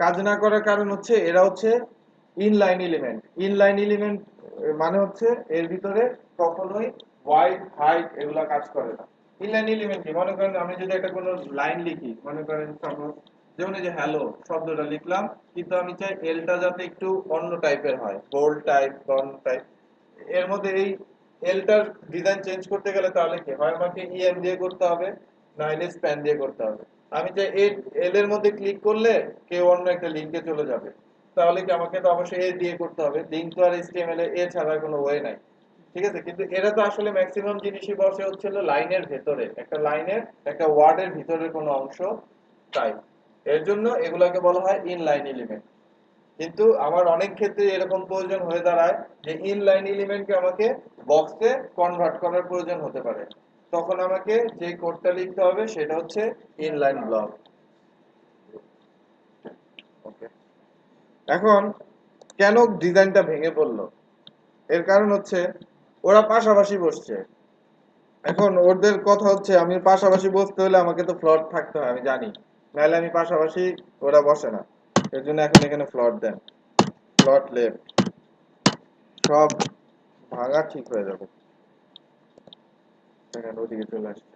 কাজ না করার কারণ হচ্ছে এরা হচ্ছে ইনলাইন এলিমেন্ট। ইনলাইন এলিমেন্ট মানে হচ্ছে এর ভিতরে কখনোই হোয়াইট হাইট এগুলা কাজ করে না। ইনলাইন এলিমেন্ট কি, মনে করেন আমি যদি একটা কোনো লাইন লিখি, মনে করেন সাপোজ যেমন এই যে হ্যালো শব্দটা লিখলাম, কিন্তু আমি চাই এলটা যাতে একটু অন্য টাইপের হয়, বোল্ড টাইপ বা অন্য টাইপ। এর মধ্যে এই এলটার ডিজাইন চেঞ্জ করতে গেলে তাহলে কি হয়, আমাকে ইএম দিয়ে করতে হবে, নাইলে স্প্যান দিয়ে করতে হবে। আমি চাই এই এল এর মধ্যে ক্লিক করলে কেউ অন্য একটা লিংকে চলে যাবে, তাহলে কি আমাকে তো অবশ্যই এ দিয়ে করতে হবে। লিংক তো আর এইচটিএমএল এ ছাড়া কোনো ওয়ে নাই। ঠিক আছে, কিন্তু এরা তো আসলে ম্যাক্সিমাম জিনিসই বসে হচ্ছিল লাইনের ভেতরে, একটা লাইনের একটা ওয়ার্ডের ভিতরে কোনো অংশ তাই। এর জন্য এগুলাকে বলা হয় ইনলাইন এলিমেন্ট। কিন্তু আমার অনেক ক্ষেত্রে এরকম প্রয়োজন হয়ে দাঁড়ায় যে ইনলাইন এলিমেন্টকে আমাকে বক্সে কনভার্ট করার প্রয়োজন হতে পারে, তখন আমাকে যে কোডটা লিখতে হবে সেটা হচ্ছে ইনলাইন ব্লক। ওকে, এখন কেন ডিজাইনটা ভেঙে পড়লো, এর কারণ হচ্ছে ওরা পাশাপাশি বসছে। এখন ওদের কথা হচ্ছে আমি পাশাপাশি বসতে হলে আমাকে তো ফ্লট থাকতে হয়, আমি জানি, নাহলে আমি পাশাপাশি ওরা বসে না। এর জন্য এখন এখানে ফ্লট দেন, ফ্লট লেফট, সব ভাঙা ঠিক হয়ে যাবে। দেখেন ওদিকে চলে আসছে।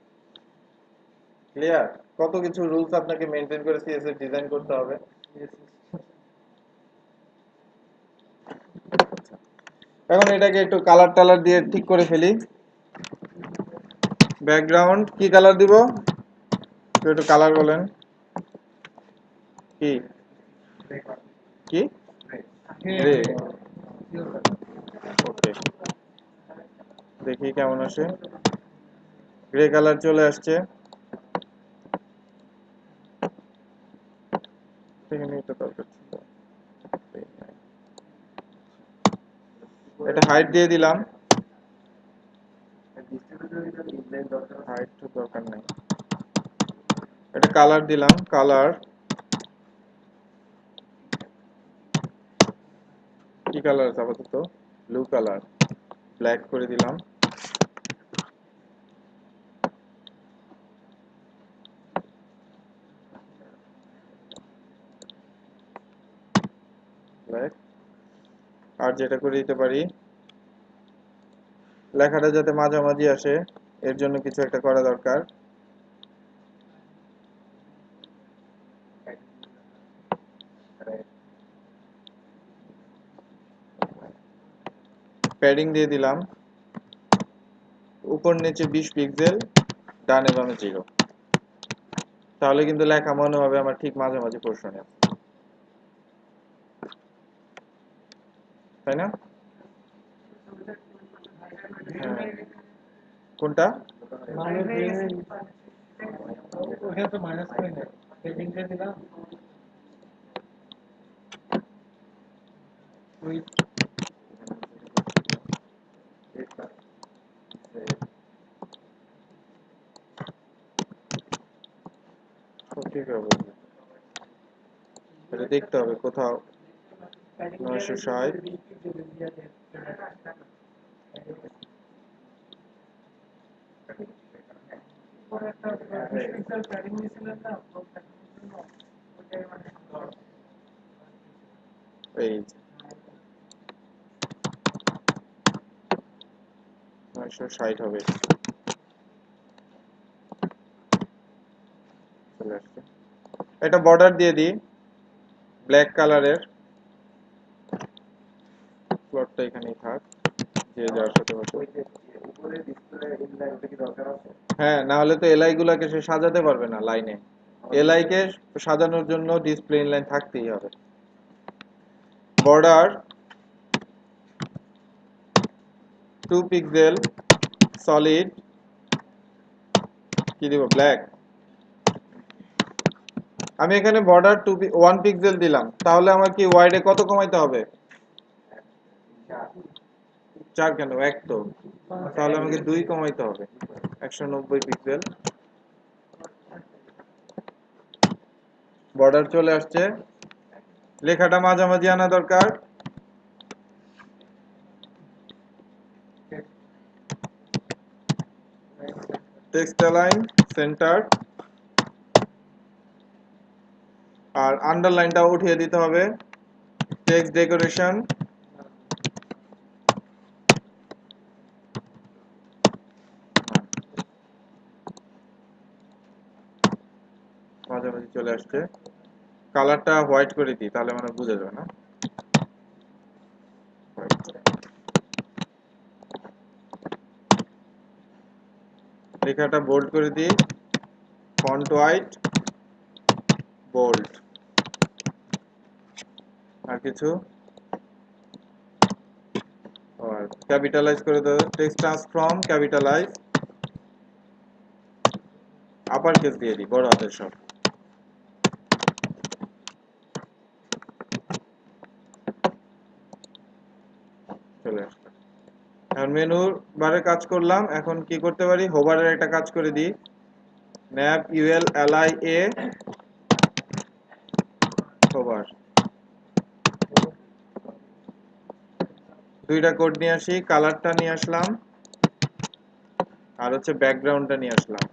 ক্লিয়ার? কত কিছু রুলস আপনাকে মেনটেন করে সিএসএস ডিজাইন করতে হবে। এখন এটাকে একটু কালার টালার দিয়ে ঠিক করে ফেলি। ব্যাকগ্রাউন্ড কি কালার দিব, একটু কালার বলেন। কি কি গ্রে? ওকে, দেখি কেমন আসে। গ্রে কালার চলে আসছে। এখানে এটা দরকার ছিল। এটা হাইট দিয়ে দিলাম, হাইট তো দরকার নাই। এটা কালার দিলাম, কালার কি কালার আছে আপাতত, ব্লু কালার, ব্ল্যাক করে দিলাম। ব্ল্যাক। আর যেটা করে দিতে পারি, লেখাটা যাতে মাঝামাঝি আসে এর জন্য কিছু একটা করা দরকার। প্যাডিং দিয়ে দিলাম, উপর নিচে 20 পিক্সেল, ডানে বামে 0। তাহলে কিন্তু লেখা মনে হবে আমার ঠিক মাঝামাঝি পোর্শনে আছে, তাই না? হ্যাঁ, কোনটা? ওখানে তো মাইনাস করে নেই, সেটিংসে দিলাম ওই ঠিক হবে, এটা দেখতে হবে কোথাও। 960, এই 960 হবে। এটা বর্ডার দিয়ে দিই ব্ল্যাক কালারের, প্লটটা এখানেই থাক, যে যার সাথে বসে। হ্যাঁ, না হলে তো এলআই গুলাকে সে সাজাতে পারবে না লাইনে। এলআই কে সাজানোর জন্য ডিসপ্লে ইনলাইন থাকতেই হবে। বর্ডার 2 পিক্সেল সলিড, কি দিব, ব্ল্যাক। আমি এখানে বর্ডার 1 পিক্সেল দিলাম, তাহলে আমার কি ওয়াইডে কত কমাইতে হবে? 4 কেন, 1 তো, তাহলে আমাকে 2 কমাইতে হবে, 190 পিক্সেল। বর্ডার চলে আসছে, লেখাটা মাঝামাঝি আনা দরকার। টেক্সট অ্যালাইন সেন্টার, আর আন্ডারলাইনটা উঠিয়ে দিতে হবে। টেক্সট ডেকোরেশন, মাঝামাঝি চলে আসছে। কালারটা হোয়াইট করে দিই, তাহলে মানে বুঝা যাবে না। লেখাটা বোল্ড করে দিই, ফন্ট হোয়াইট, বোল্ড। আর কিছু, আর ক্যাপিটালাইজ করে দেবো, text transform capitalise, upper case দিয়ে দিই, বড় হাতের সব। চলে আসলো। এখন মেনু বারে কাজ করলাম, এখন কি করতে পারি, হোভারের একটা কাজ করে দিই, ন্যাপ ইউএল এলআই এ হোভার। দুইটা কোড নিয়ে আসি, কালারটা নিয়ে আসলাম, আর হচ্ছে ব্যাকগ্রাউন্ডটা নিয়ে আসলাম।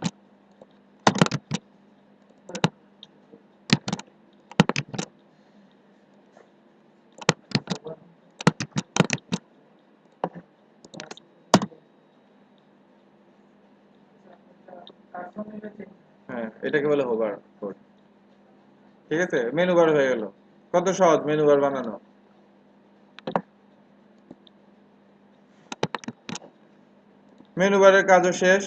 হ্যাঁ, এটাকে বলে হোভার কোড। ঠিক আছে, মেনু বার হয়ে গেল। কত সহজ মেনু বার বানানো। মেনু বারের কাজও শেষ।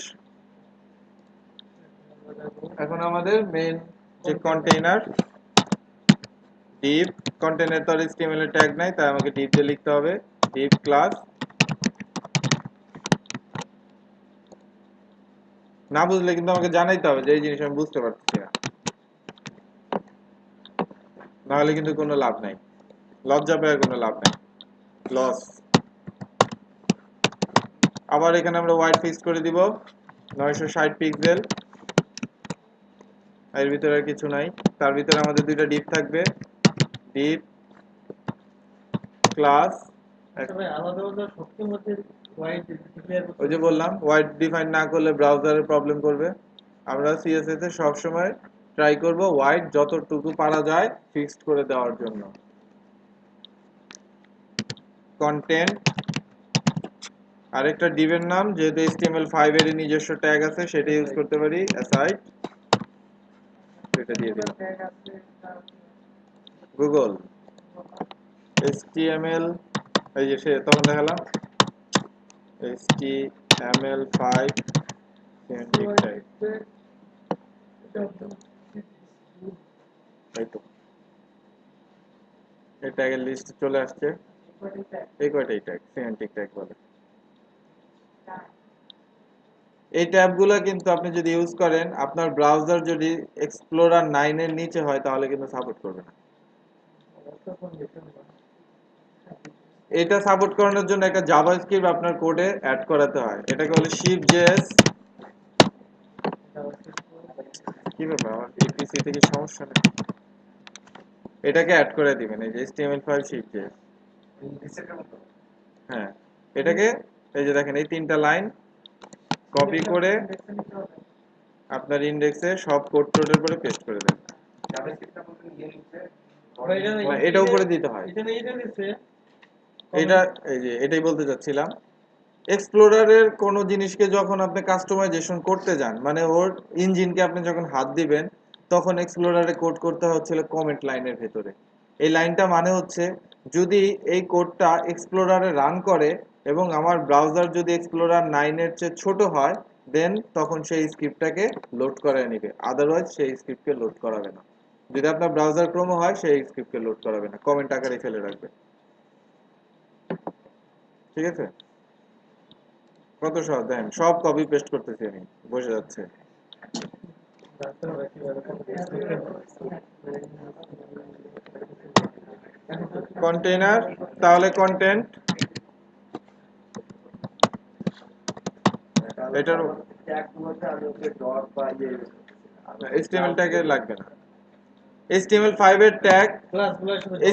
এখন আমাদের মেইন যে কন্টেইনার, ডিপ কন্টেইনার, তো HTML এর ট্যাগ নাই, তাই আমাকে ডিপ দিয়ে লিখতে হবে, ডিপ ক্লাস। না বুঝলে কিন্তু আমাকে জানাইতে হবে যে এই জিনিস আমি বুঝতে পারতেছি না, না হলে কিন্তু কোনো লাভ নাই, লজ্জা পেয়ে কোনো লাভ নাই, লস। আবার এখানে আমরা হোয়াইট ফিক্স করে দিব 960 পিক্সেল, এর ভিতরে আর কিছু নাই। তার ভিতরে আমাদের দুইটা ডিপ থাকবে, ডিপ ক্লাস। আলাদা আলাদা শক্তির মধ্যে হোয়াইট ডিক্লেয়ার করতে ওই যে বললাম হোয়াইট ডিফাইন না করলে ব্রাউজারের প্রবলেম করবে। আমরা সিএসএস এ সব সময় ট্রাই করব হোয়াইট যতটুকু পারা যায় ফিক্সড করে দেওয়ার জন্য। কন্টেন্ট, আরেকটা ডিভের নাম, যেহেতু HTML5 এর নিজস্ব ট্যাগ আছে সেটা ইউজ করতে পারি, অ্যাসাইড, এটা দিয়ে দিলাম। গুগল HTML, এই যে সে তখন দেখালাম HTML5 সিমেন্টিক ট্যাগ, তাই তো এই ট্যাগের লিস্ট চলে আসছে। এই কয়টাই ট্যাগ, সিমেন্টিক ট্যাগ বলে। এই ট্যাবগুলো কিন্তু আপনি যদি ইউজ করেন, আপনার ব্রাউজার যদি এক্সপ্লোরার 9 এর নিচে হয় তাহলে কিন্তু সাপোর্ট করবে না। এটা সাপোর্ট করানোর জন্য একটা জাভাস্ক্রিপ্ট আপনার কোডে অ্যাড করাতে হয়, এটাকে বলে শিপ.js। কি ব্যাপার, আমার এপিসি থেকে সমস্যা নেই, এটাকে অ্যাড করে দিবেন, এই যে HTML5 শিপ.js। হ্যাঁ, এটাকে এই যে দেখেন এই তিনটা লাইন কপি করে আপনার ইন্ডেক্সে সব কোড টোডের পরে পেস্ট করে দেন। এটা উপরে দিতে হয়। এটা এই যে এটাই বলতে চাচ্ছিলাম, এক্সপ্লোরারের কোনো জিনিসকে যখন আপনি কাস্টমাইজেশন করতে যান, মানে ওর ইঞ্জিনকে আপনি যখন হাত দিবেন, তখন এক্সপ্লোরারে কোড করতে হচ্ছিল কমেন্ট লাইনের ভেতরে। এই লাইনটা মানে হচ্ছে যদি এই কোডটা এক্সপ্লোরারে রান করে এবং আমার ব্রাউজার যদি এক্সপ্লোরার 9 এর চেয়ে ছোট হয়, দেন তখন সেই স্ক্রিপ্টটাকে লোড করে নেবে, আদারওয়াইজ সেই স্ক্রিপ্টকে লোড করাবে না। যদি আপনার ব্রাউজার ক্রোম হয়, সেই স্ক্রিপ্টকে লোড করাবে না, কমেন্ট আকারে ফেলে রাখবে। ঠিক আছে? কত সহজ দেখেন, সব কপি পেস্ট করতেছি আমি, বসে যাচ্ছে। কন্টেইনার, তাহলে কন্টেন্ট, এটার HTML ট্যাগে লাগবে না। HTML5 এর ট্যাগ,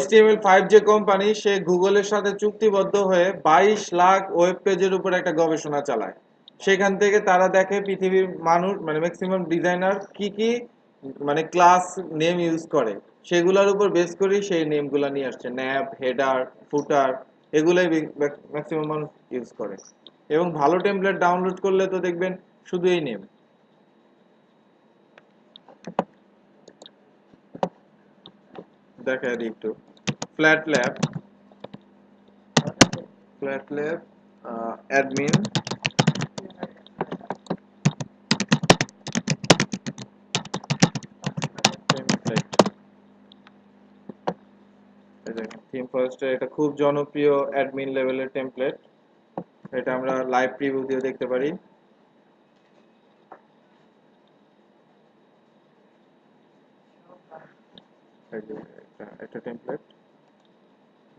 HTML5 যে কোম্পানি, সে গুগলের সাথে চুক্তিবদ্ধ হয়ে 22 লাখ ওয়েব পেজের উপর একটা গবেষণা চালায়। সেখান থেকে তারা দেখে পৃথিবীর মানুষ মানে ম্যাক্সিমাম ডিজাইনার কি কি মানে ক্লাস নেম ইউজ করে, সেগুলোর উপর বেস করেই সেই নেমগুলো নিয়ে আসছে। ন্যাব, হেডার, ফুটার, এগুলোই ম্যাক্সিমাম মানুষ ইউজ করে। এবং ভালো টেমপ্লেট ডাউনলোড করলে তো দেখবেন শুধু এই নেম। দেখায় দিই একটু। Flat lab, admin, template. এই দেখেন থিম ফরেস্টের এটা খুব জনপ্রিয় অ্যাডমিন লেভেলের টেমপ্লেট। এটা আমরা লাইভ প্রিভিউ দিয়ে দেখতে পারি। এই যে এটা টেমপ্লেট।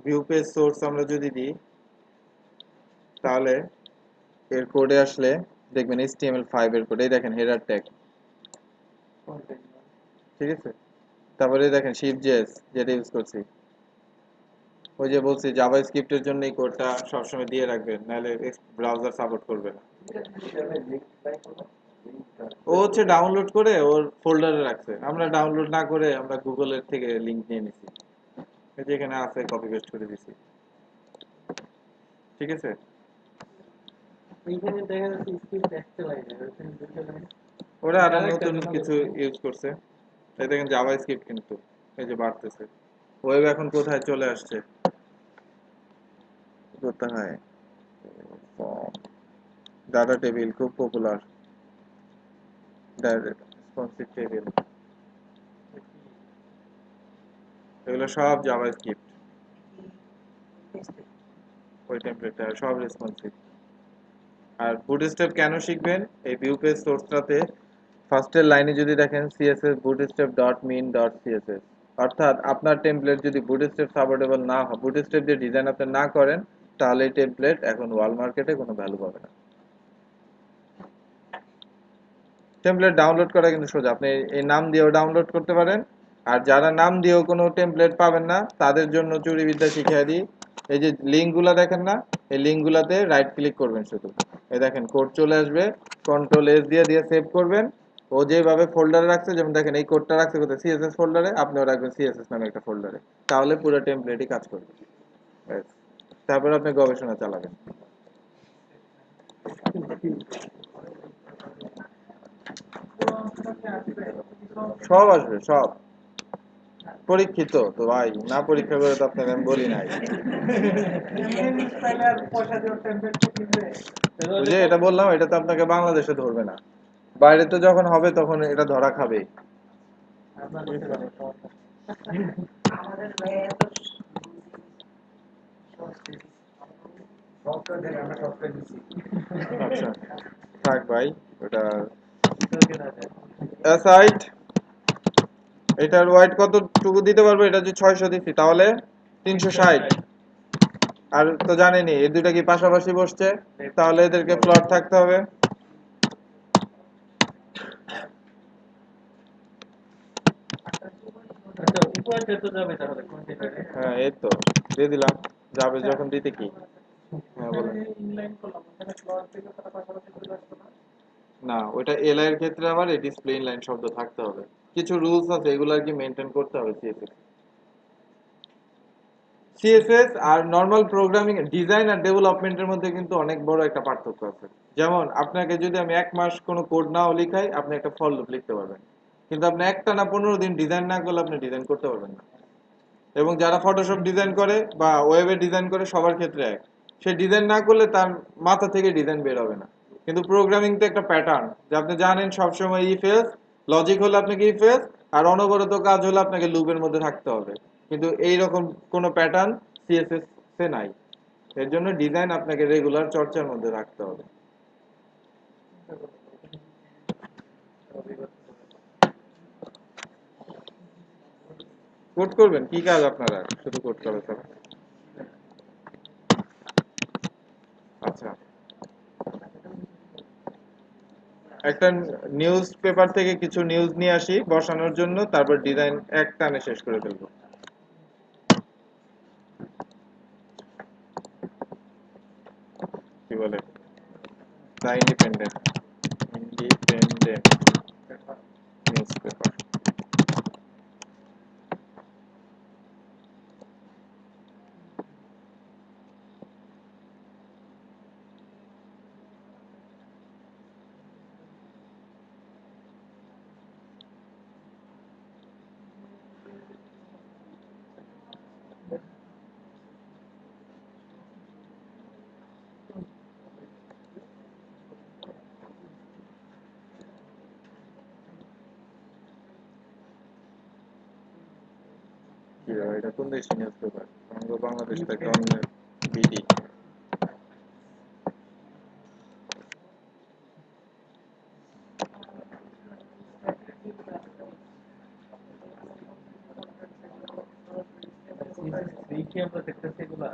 ভিউ পেজ সোর্স আমরা যদি দিই, তাহলে এর কোডে আসলে দেখবেন HTML5 এর কোড। এই দেখেন হেডার ট্যাগ, ঠিক আছে? তারপরে দেখেন Shift.js যেটা ইউজ করছি। ওই যে বলছি জাভাস্ক্রিপ্টের জন্য এই কোডটা সবসময় দিয়ে রাখবেন, নাহলে ব্রাউজার সাপোর্ট করবে না। ও হচ্ছে ডাউনলোড করে ওর ফোল্ডারে রাখছে, আমরা ডাউনলোড না করে আমরা গুগলের থেকে লিংক নিয়ে নিছি। এই যে এখানে আছে, কপি পেস্ট করে দিছি। ঠিক আছে? এইখানে দেখা যাচ্ছে স্ক্রিপ্ট একটা লাইনে, ওইখানে দুটো লাইন। ওরা আরো নতুন কিছু ইউজ করছে। এই দেখেন জাভাস্ক্রিপ্ট কিন্তু এই যে বাড়তেছে। ওয়েব এখন কোথায় চলে আসছে, কোথায় ডাটা টেবিল খুব পপুলার, রেসপন্সিভ টেবিল, এগুলো সব জাভাস্ক্রিপ্ট। ওই টেমপ্লেটটা সব রেসপন্সিভ। আর বুটস্ট্র্যাপ কেন শিখবেন, এই ভিউ পেজ সোর্সটাতে ফার্স্টের লাইনে যদি দেখেন CSS bootstrap dot min dot CSS, অর্থাৎ আপনার টেমপ্লেট যদি বুটস্ট্র্যাপ সাপোর্টেবল না হয়, বুটস্ট্র্যাপ দিয়ে ডিজাইন আপনি না করেন, তাহলে এই টেমপ্লেট এখন ওয়াল মার্কেটে কোনো ভ্যালু পাবে না। টেমপ্লেট ডাউনলোড করা কিন্তু সোজা, আপনি এই নাম দিয়েও ডাউনলোড করতে পারেন। আর যারা নাম দিয়েও কোনো টেমপ্লেট পাবেন না, তাদের জন্য চুরিবিদ্যা শিখিয়ে দিই। এই যে লিঙ্কগুলো দেখেন না, এই লিঙ্কগুলোতে রাইট ক্লিক করবেন শুধু। এই দেখেন কোড চলে আসবে, কন্ট্রোল এস দিয়ে দিয়ে সেভ করবেন। ও যেভাবে ফোল্ডারে রাখছে, যেমন দেখেন এই কোডটা রাখছে কোথায়, সিএসএস ফোল্ডারে, আপনিও রাখবেন সিএসএস নামে একটা ফোল্ডারে। তাহলে পুরো টেমপ্লেটই কাজ করবে। ব্যাস। তারপরে আপনি গবেষণা চালাবেন। সব আসবে, সব পরীক্ষিত তো ভাই, না পরীক্ষা করে তো আপনাকে আমি বলি নাই। ওই যে এটা বললাম, এটা তো আপনাকে বাংলাদেশে ধরবে না, বাইরে তো যখন হবে তখন এটা ধরা খাবে। আচ্ছা থাক ভাই, ওটা অ্যাসাইড। এটার ওয়াইড কতটুকু দিতে পারবো, এটা যে 600 দিচ্ছি, তাহলে 360। আর তো জানেনি এই দুইটা কি পাশাপাশি বসছে, তাহলে এদেরকে প্লট থাকতে হবে। আচ্ছা, উপরে যেতে যাবে তাহলে কন্টেনারে। হ্যাঁ এই তো দিয়ে দিলাম, যাবে যখন দিতে কি। হ্যাঁ বলেন। ইনলাইন করলাম, ওখানে ক্লজ থেকে তারা পাশাপাশি চলে আসতো না। না, ওইটা এলআই এর ক্ষেত্রে আবার এই ডিসপ্লে ইনলাইন শব্দ থাকতে হবে, কিছু রুলস আছে, এগুলো আর কি মেনটেন করতে হবে সিএসএস। সিএসএস আর নর্মাল প্রোগ্রামিং, ডিজাইন আর ডেভেলপমেন্টের মধ্যে কিন্তু অনেক বড় একটা পার্থক্য আছে। যেমন আপনাকে যদি আমি 1 মাস কোনো কোড নাও লিখাই, আপনি একটা ফর লুপ লিখতে পারবেন। কিন্তু আপনি একটানা 15 দিন ডিজাইন না করলে আপনি ডিজাইন করতে পারবেন না। এবং যারা ফটোশপ ডিজাইন করে বা ওয়েবে ডিজাইন করে সবার ক্ষেত্রে এক, সে ডিজাইন না করলে তার মাথা থেকে ডিজাইন বের হবে না। কিন্তু প্রোগ্রামিং তো একটা প্যাটার্ন, যে আপনি জানেন সবসময় ইফ এলস, লজিক হলে আপনাকে ইফ এলস, আর অনবরত কাজ হলে আপনাকে লুপের মধ্যে থাকতে হবে। কিন্তু এই রকম কোনো প্যাটার্ন সিএসএস এ নাই। এর জন্য ডিজাইন আপনাকে রেগুলার চর্চার মধ্যে রাখতে হবে। কোড করবেন কি কাজ আপনারা, শুধু কোড করা ছাড়া? আচ্ছা, একটা নিউজ পেপার থেকে কিছু নিউজ নিয়ে আসি বসানোর জন্য, তারপর ডিজাইন এক টানে শেষ করে ফেলবো। কি বলে, the independent, independent news paper. কি রে ভাই, এটা কোন দেশের নিউজ পেপার? আমাদের বাংলাদেশ থেকে অন্য বিডি। কি আমরা দেখতেছি এগুলা?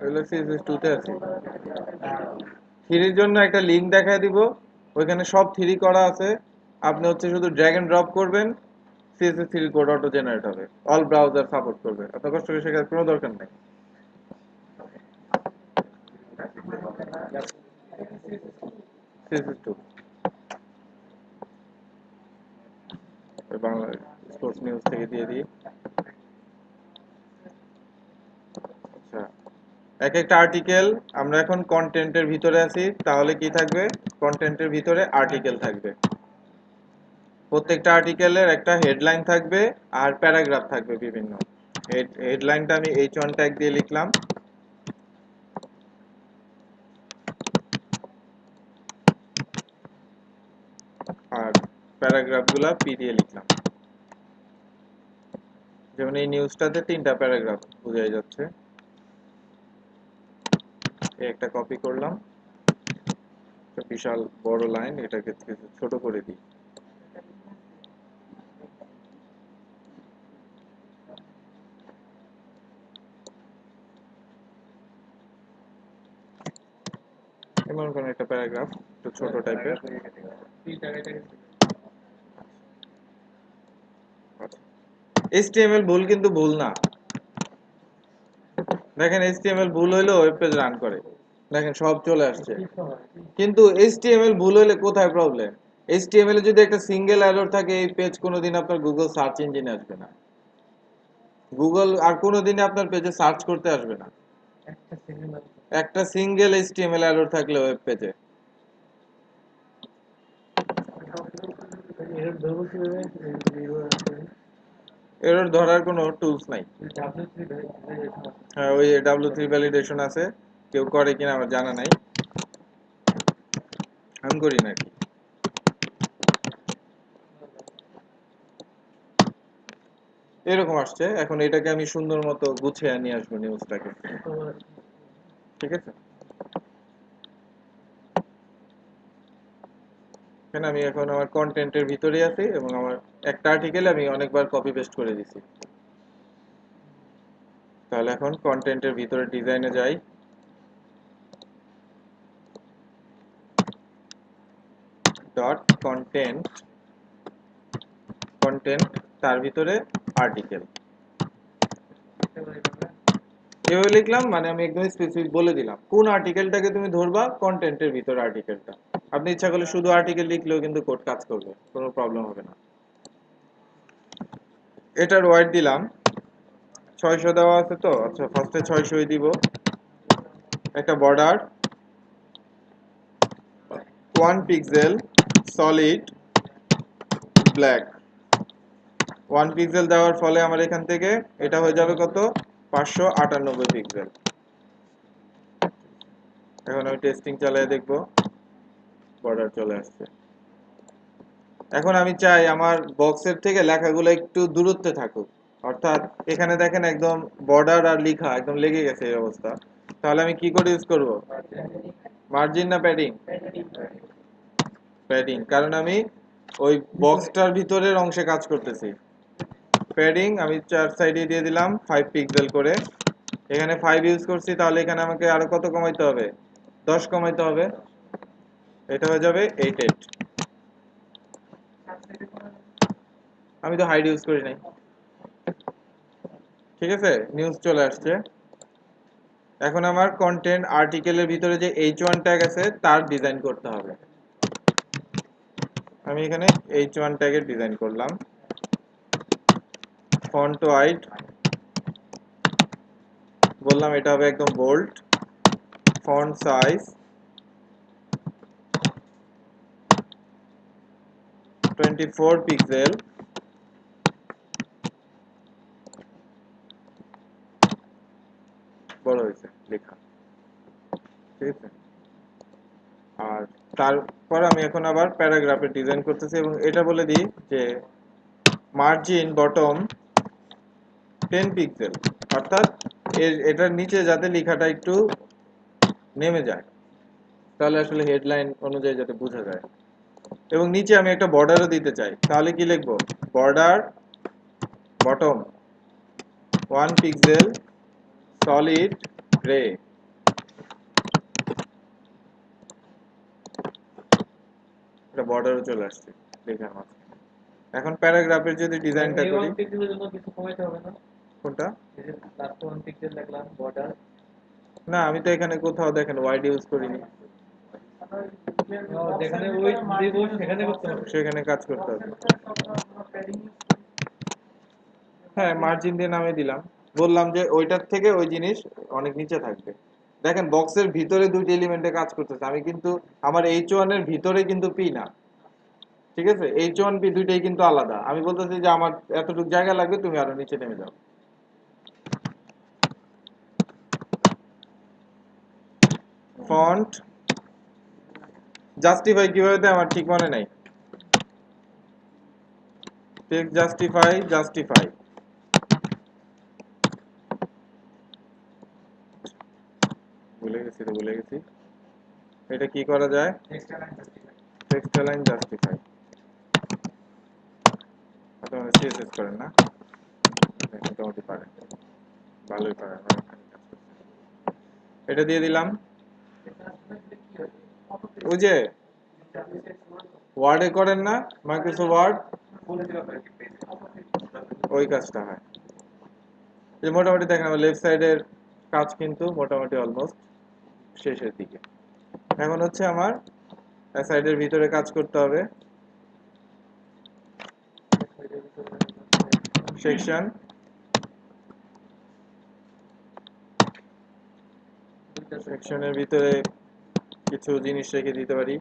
এগুলো সিএসএস 2 তে আছে। থ্রির জন্য একটা লিংক দেখায় দিব, ওইখানে সব থ্রি করা আছে। আপনি হচ্ছে শুধু ড্র্যাগ এন্ড ড্রপ করবেন, সিএসএস 3 কোড অটো জেনারেট হবে। অল ব্রাউজার সাপোর্ট করবে, আপনার কষ্ট করে শেখার কোনো দরকার নেই। সিএসএস 2 বাংলা স্পোর্টস নিউজ থেকে দিয়ে দিই। আচ্ছা, এক একটা আর্টিকেল, আমরা এখন কন্টেন্টের ভিতরে আছি, তাহলে কি থাকবে? কন্টেন্টের ভিতরে আর্টিকেল থাকবে। প্রত্যেকটা আর্টিকেলের একটা হেডলাইন থাকবে আর প্যারাগ্রাফ থাকবে বিভিন্ন। হেডলাইনটা আমি H1 ট্যাগ দিয়ে লিখলাম, আর প্যারাগ্রাফগুলো পি দিয়ে লিখলাম। যেমন এই নিউজটাতে 3টা প্যারাগ্রাফ বোঝাই যাচ্ছে। এই একটা কপি করলাম, একটা বিশাল বড় লাইন, এটাকে ছোট করে দিই। এমন কোন একটা প্যারাগ্রাফ একটু ছোট টাইপের। HTML ভুল কিন্তু ভুল না। দেখেন HTML ভুল হইলে ওয়েব পেজ রান করে, দেখেন সব চলে আসছে। কিন্তু HTML ভুল হইলে কোথায় প্রবলেম? HTML এ যদি একটা সিঙ্গেল এরর থাকে, এই পেজ কোনোদিন আপনার গুগল সার্চ ইঞ্জিনে আসবে না। গুগল আর কোনোদিনই আপনার পেজে সার্চ করতে আসবে না, একটা সিঙ্গেল HTML এরর থাকলে ওয়েব পেজে। এরর ধরার কোনো টুলস নাই। হ্যাঁ, ওই W3 ভ্যালিডেশন আছে, কেউ করে কিনা আমার জানা নাই, আমি করি না কি। এরকম আসছে, এখন এটাকে আমি সুন্দর মতো গুছিয়ে নিয়ে আসবো নিউজটাকে। ঠিক আছে, এখানে আমি এখন আমার কন্টেন্টের ভিতরে আছি এবং আমার একটা আর্টিকেলে আমি অনেকবার কপি পেস্ট করে দিছি। তাহলে এখন কন্টেন্টের ভিতরে ডিজাইনে যাই, ডট কন্টেন্ট, কন্টেন্ট তার ভিতরে আর্টিকেল। এভাবে লিখলাম, মানে আমি একদম স্পেসিফিক বলে দিলাম কোন আর্টিকেলটাকে তুমি ধরবা, কন্টেন্টের ভিতরে আর্টিকেলটা। আপনি ইচ্ছা করলে শুধু আর্টিকেল লিখলেও কিন্তু কোড কাজ করবে, কোনো প্রবলেম হবে না। এটার ওয়াইড দিলাম 600 দেওয়া আছে তো, আচ্ছা ফার্স্টে 600 দিব। একটা border 1 pixel solid black 1 pixel দেওয়ার ফলে আমার এখান থেকে এটা হয়ে যাবে কত 598 পিক্সেল এখন আমি টেস্টিং চালিয়ে দেখব বর্ডার চলে আসছে এখন আমি চাই আমার বক্সের থেকে লেখাগুলো একটু দূরত্বে থাকুক অর্থাৎ এখানে দেখেন একদম বর্ডার আর লেখা একদম লেগে গেছে এই অবস্থা তাহলে আমি কি করে ইউজ করব মার্জিন না প্যাডিং প্যাডিং কারণ আমি ওই বক্সটার ভিতরের অংশে কাজ করতেছি প্যাডিং আমি চার সাইডে দিয়ে দিলাম 5 পিক্সেল করে এখানে 5 ইউজ করছি তাহলে এখানে আমাকে আরো কত কমাইতে হবে 10 কমাইতে হবে এটা হয়ে যাবে 88 আমি তো হাইড ইউজ করি নাই ঠিক আছে নিউজ চলে আসছে এখন আমার কন্টেন্ট আর্টিকেলের ভিতরে যে h1 ট্যাগ আছে তার ডিজাইন করতে হবে আমি এখানে h1 ট্যাগের ডিজাইন করলাম ফন্ট হোয়াইট বললাম এটা হবে একদম বোল্ড ফন্ট সাইজ 24 পিক্সেল বড় হয়েছে লেখা ঠিক আছে আর তারপর আমি এখন আবার প্যারাগ্রাফের ডিজাইন করতেছি এবং এটা বলে দিই যে মার্জিন বটম 10 পিক্সেল অর্থাৎ এটার নিচে যাতে লেখাটা একটু নেমে যায় তাহলে আসলে হেডলাইন অনুযায়ী যাতে বোঝা যায় এবং নিচে আমি একটা বর্ডারও দিতে চাই তাহলে কি লিখবো border bottom 1 pixel solid grey এটা বর্ডারও চলে আসছে লেখার মাঝে এখন প্যারাগ্রাফের যদি ডিজাইনটা করি পিক্সেলের জন্য কিছু কমাইতে হবে না কোনটা এই যে লাস্ট 1 পিক্সেল দেখলাম বর্ডার না আমি তো এখানে কোথাও দেখেন ওয়াইড ইউজ করিনি যেখানে ওই দিব সেখানে করতে হবে সেখানে কাজ করতে হবে হ্যাঁ মার্জিন দিয়ে নামিয়ে দিলাম বললাম যে ওইটার থেকে ওই জিনিস অনেক নিচে থাকবে দেখেন বক্সের ভিতরে দুইটা এলিমেন্টে কাজ করতেছে আমি কিন্তু আমার h1 এর ভিতরে কিন্তু পি না ঠিক আছে h1 পি দুইটাই কিন্তু আলাদা আমি বলতেছি যে আমার এতটুকু জায়গা লাগবে তুমি আরো নিচে নেমে যাও ফন্ট জাস্টিফাই কিভাবে দেয় আমার ঠিক মনে নাই টেক্সট জাস্টিফাই ভুলে গেছি এটা কি করা যায় টেক্সট অ্যালাইন জাস্টিফাই আপনারা সিএসএস করেন না মোটামুটি পারেন ভালোই পারেন এটা দিয়ে দিলাম ওই যে ওয়ার্ডে করেন না মাইক্রোসফট ওয়ার্ড ওই কাজটা হয় যে মোটামুটি দেখেন আমার লেফট সাইডের কাজ কিন্তু মোটামুটি অলমোস্ট শেষের দিকে এখন হচ্ছে আমার সাইডের ভিতরে কাজ করতে হবে সেকশন সেকশনের ভিতরে কিছু জিনিস রেখে দিতে পারি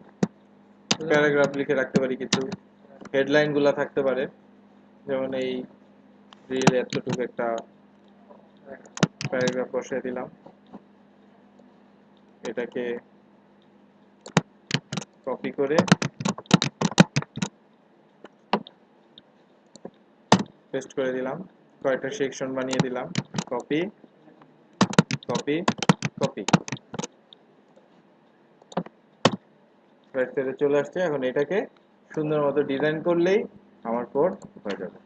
প্যারাগ্রাফ লিখে রাখতে পারি কিছু হেডলাইন গুলা থাকতে পারে যেমন এই রিল এতটুকু একটা প্যারাগ্রাফ বসিয়ে দিলাম এটাকে কপি করে পেস্ট করে দিলাম কয়েকটা সেকশন বানিয়ে দিলাম কপি কপি কপি রাইট সাইডে চলে আসছে এখন এটাকে সুন্দর মতো ডিজাইন করলেই আমার কোড হয়ে যাবে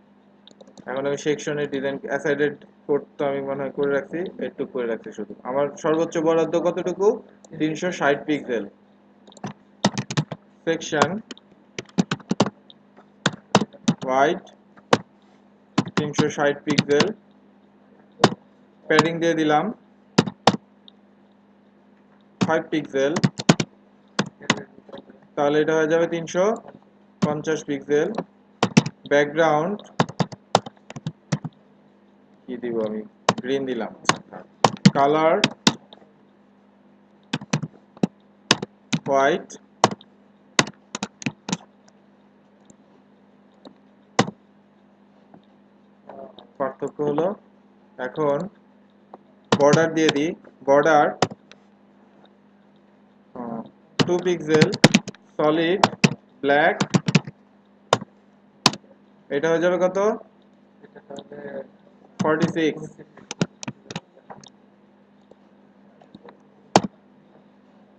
এখন আমি সেকশনের ডিজাইন অ্যাসাইডেড কোড তো আমি মনে হয় করে রাখছি একটু করে রাখছি শুধু আমার সর্বোচ্চ বরাদ্দ কতটুকু 360 pixel section white 360 pixel padding দিয়ে দিলাম 5 পিক্সেল তাহলে এটা হয়ে যাবে 350 পিক্সেল ব্যাকগ্রাউন্ড কি দিব আমি গ্রিন দিলাম কালার হোয়াইট হলো। এখন বর্ডার দিয়ে দিই, বর্ডার 2 পিক্সেল সলিড ব্ল্যাক, এটা হয়ে যাবে কত? এটা তাহলে 46।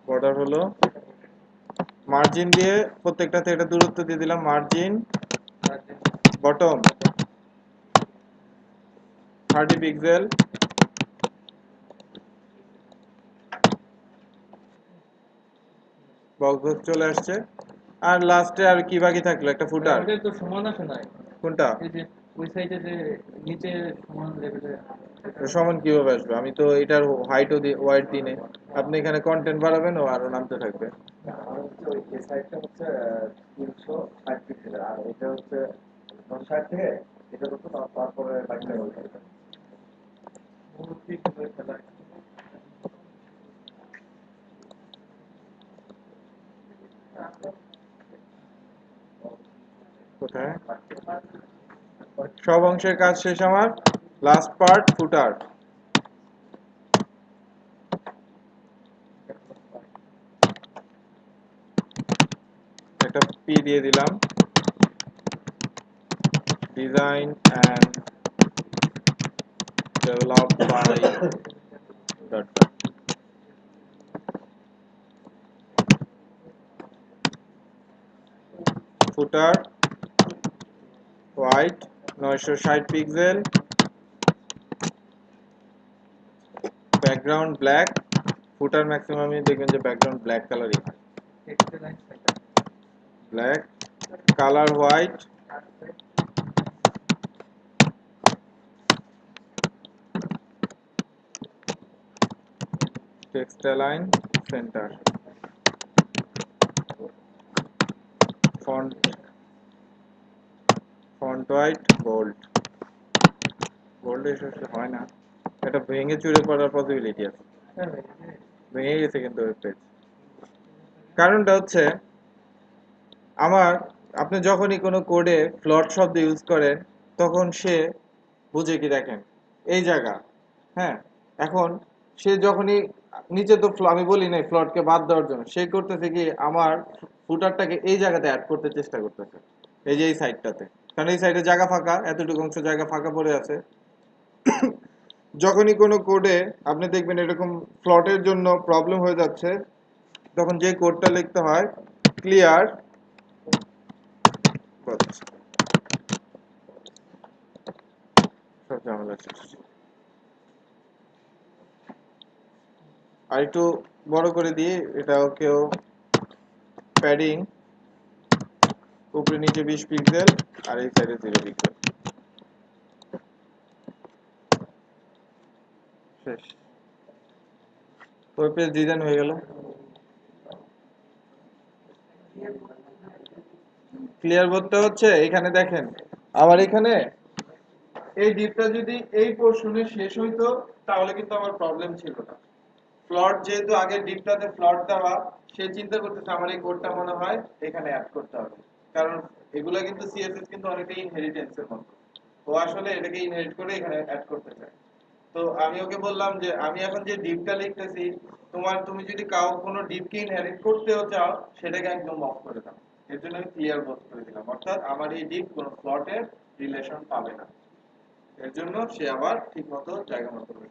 বর্ডার হলো, মার্জিন দিয়ে প্রত্যেকটাতে এটা দূরত্ব দিয়ে দিলাম, মার্জিন বটম 30 পিক্সেল, বক্স চলে আসছে। আর লাস্টে আর কি বাকি থাকলো? একটা ফুটার। ওটা তো সমান আসে নাই, কোনটা? এই যে ওই সাইডে যে নিচে সমান লেভেলে। সমান কিভাবে আসবে? আমি তো এটার হাইটও দিই, ওয়াইড দিই নাই। আপনি এখানে কন্টেন্ট বাড়াবেন ও আরো নামতে থাকবে। আর হচ্ছে ওই এই সাইডটা হচ্ছে 360 পিক্সেলের, আর এটা হচ্ছে 60 থেকে এটা হচ্ছে তারপরে বাকিটা ওইটা। মূর্তি করে ফেলা। কোথায়? সব অংশের কাজ শেষ আমার। Last part footer. একটা পি দিয়ে দিলাম, design and develop by dot. Footer white 960 pixel, background black. Footer ম্যাক্সিমামই দেখবেন যে ব্যাকগ্রাউন্ড ব্ল্যাক কালারই হয়। টেক্সটে line centre. Black, colour white, text align centre, font font white bold. Bold এসে হয় না, এটা ভেঙে চুরে পড়ার পসিবিলিটি আছে। ভেঙে গেছে কিন্তু ওয়েব পেজ। কারণটা হচ্ছে আমার, আপনি যখনই কোনো কোডে ফ্লট শব্দ ইউজ করেন তখন সে বুঝে কি দেখেন এই জায়গা, হ্যাঁ, এখন সে যখনই নিচে তো আমি বলি নাই ফ্লটকে বাদ দেওয়ার জন্য, সে করতেছে কি আমার ফুটারটাকে এই জায়গাতে অ্যাড করতে চেষ্টা করতেছে, এই যে এই সাইডটাতে। কারণ এই সাইডে জায়গা ফাঁকা, এতটুকু অংশ জায়গা ফাঁকা পড়ে আছে। যখনই কোনো কোডে আপনি দেখবেন এরকম ফ্লটের জন্য প্রবলেম হয়ে যাচ্ছে, তখন যে কোডটা লিখতে হয় ক্লিয়ার সব ঝামেলা শেষ। আর একটু বড় করে দিয়ে এটাকেও প্যাডিং উপরে নিচে 20 পিক্সেল আর এই সাইডে 0 পিক্সেল। শেষ, ওয়েব পেজ ডিজাইন হয়ে গেল। ক্লিয়ার বোর্ডটা হচ্ছে এখানে দেখেন, আমার এখানে এই ডিপটা যদি এই পোর্শনে শেষ হইতো তাহলে কিন্তু আমার প্রবলেম ছিল না। ফ্লট যেহেতু আগে ডিপটাতে ফ্লট দেওয়া, সে চিন্তা করতেছে আমার এই কোডটা মনে হয় এখানে অ্যাড করতে হবে, কারণ এগুলা কিন্তু সিএসএস কিন্তু অনেকটা ইনহেরিটেন্সের মতো। ও আসলে এটাকে ইনহেরিট করে এখানে অ্যাড করতে চায়। তো আমি ওকে বললাম যে আমি এখন যে ডিপটা লিখতেছি, তুমি যদি কোনো ডিপকে ইনহেরিট করতেও চাও সেটাকে একদম অফ করে দাও। এর জন্য আমি ক্লিয়ার বোথ করে দিলাম, অর্থাৎ আমার এই ডিপ কোনো ফ্লটের রিলেশন পাবে না। এর জন্য সে আবার ঠিক মতো জায়গা মতো করে।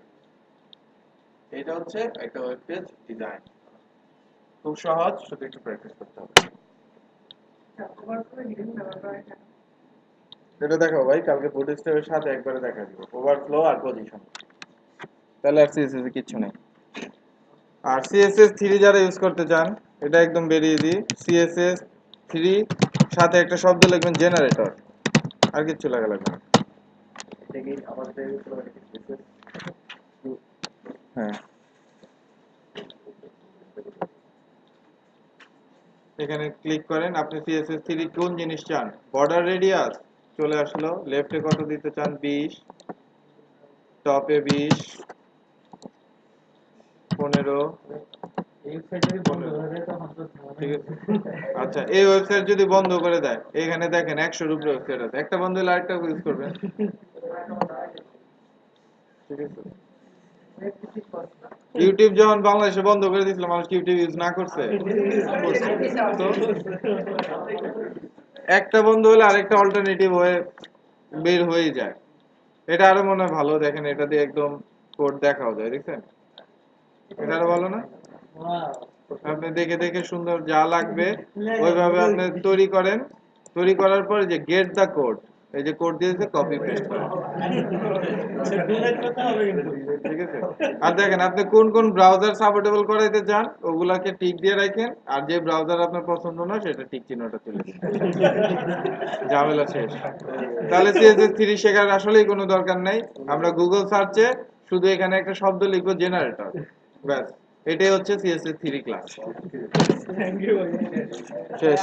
এটা হচ্ছে একটা ওয়েব পেজ ডিজাইন। খুব সহজ, শুধু একটু প্র্যাকটিস করতে হবে। এটা দেখাও ভাই, কালকে বুট স্টেপের সাথে একবারে দেখা দিব, ওভারফ্লো আর পজিশন, তাহলে আর সিএসএস এ কিচ্ছু নেই। আর সিএসএস 3 যারা ইউজ করতে চান, এটা একদম ভেরি ইজি। সিএসএস 3 সাথে একটা শব্দ লিখবেন জেনারেটর, আর কিচ্ছু লাগা লাগবে না। এটা কি আমাদের হ্যাঁ, এখানে ক্লিক করেন, আপনি সিএসএস 3 কোন জিনিস চান। বর্ডার রেডিয়াস চলে আসলো, লেফটে কত দিতে চান 20, টপে 20, 15। এই সাইডে বন্ধ হয়ে যায় তখন তো ঠিক আছে, আচ্ছা এই ওয়েবসাইট যদি বন্ধ করে দেয়, এখানে দেখেন 100 এর উপরে ওয়েবসাইট আছে, একটা বন্ধ হলে আরেকটা ইউজ করবেন। দেখেছো? ইউটিউব যখন বাংলাদেশে বন্ধ করে দিয়েছিল, মানুষ কি ইউটিউব ইউজ না করছে? তো একটা বন্ধ হলে আরেকটা অল্টারনেটিভ হয়ে বের হয়ে যায়। এটা আরো মনে হয় ভালো, দেখেন এটা দিয়ে একদম কোড দেখাও যায়, দেখছেন? এটা আরো ভালো না? আপনি দেখে দেখে সুন্দর যা লাগবে ওইভাবে আপনি তৈরি করেন। তৈরি করার পর যে গেট দা কোড, এই যে কোড দিয়েছে কপি পেস্ট করেন, ঠিক আছে? আর দেখেন আপনি কোন কোন ব্রাউজার সাপোর্টেবল করাইতে চান ওগুলাকে টিক দিয়ে রাখেন, আর যে ব্রাউজার আপনার পছন্দ না সেটা টিক চিহ্নটা তুলে দিন, ঝামেলা শেষ। তাহলে CSS3 শেখার আসলেই কোনো দরকার নাই। আমরা গুগল সার্চে শুধু এখানে একটা শব্দ লিখবো জেনারেটর, ব্যাস, এটাই হচ্ছে CSS3 ক্লাস, শেষ।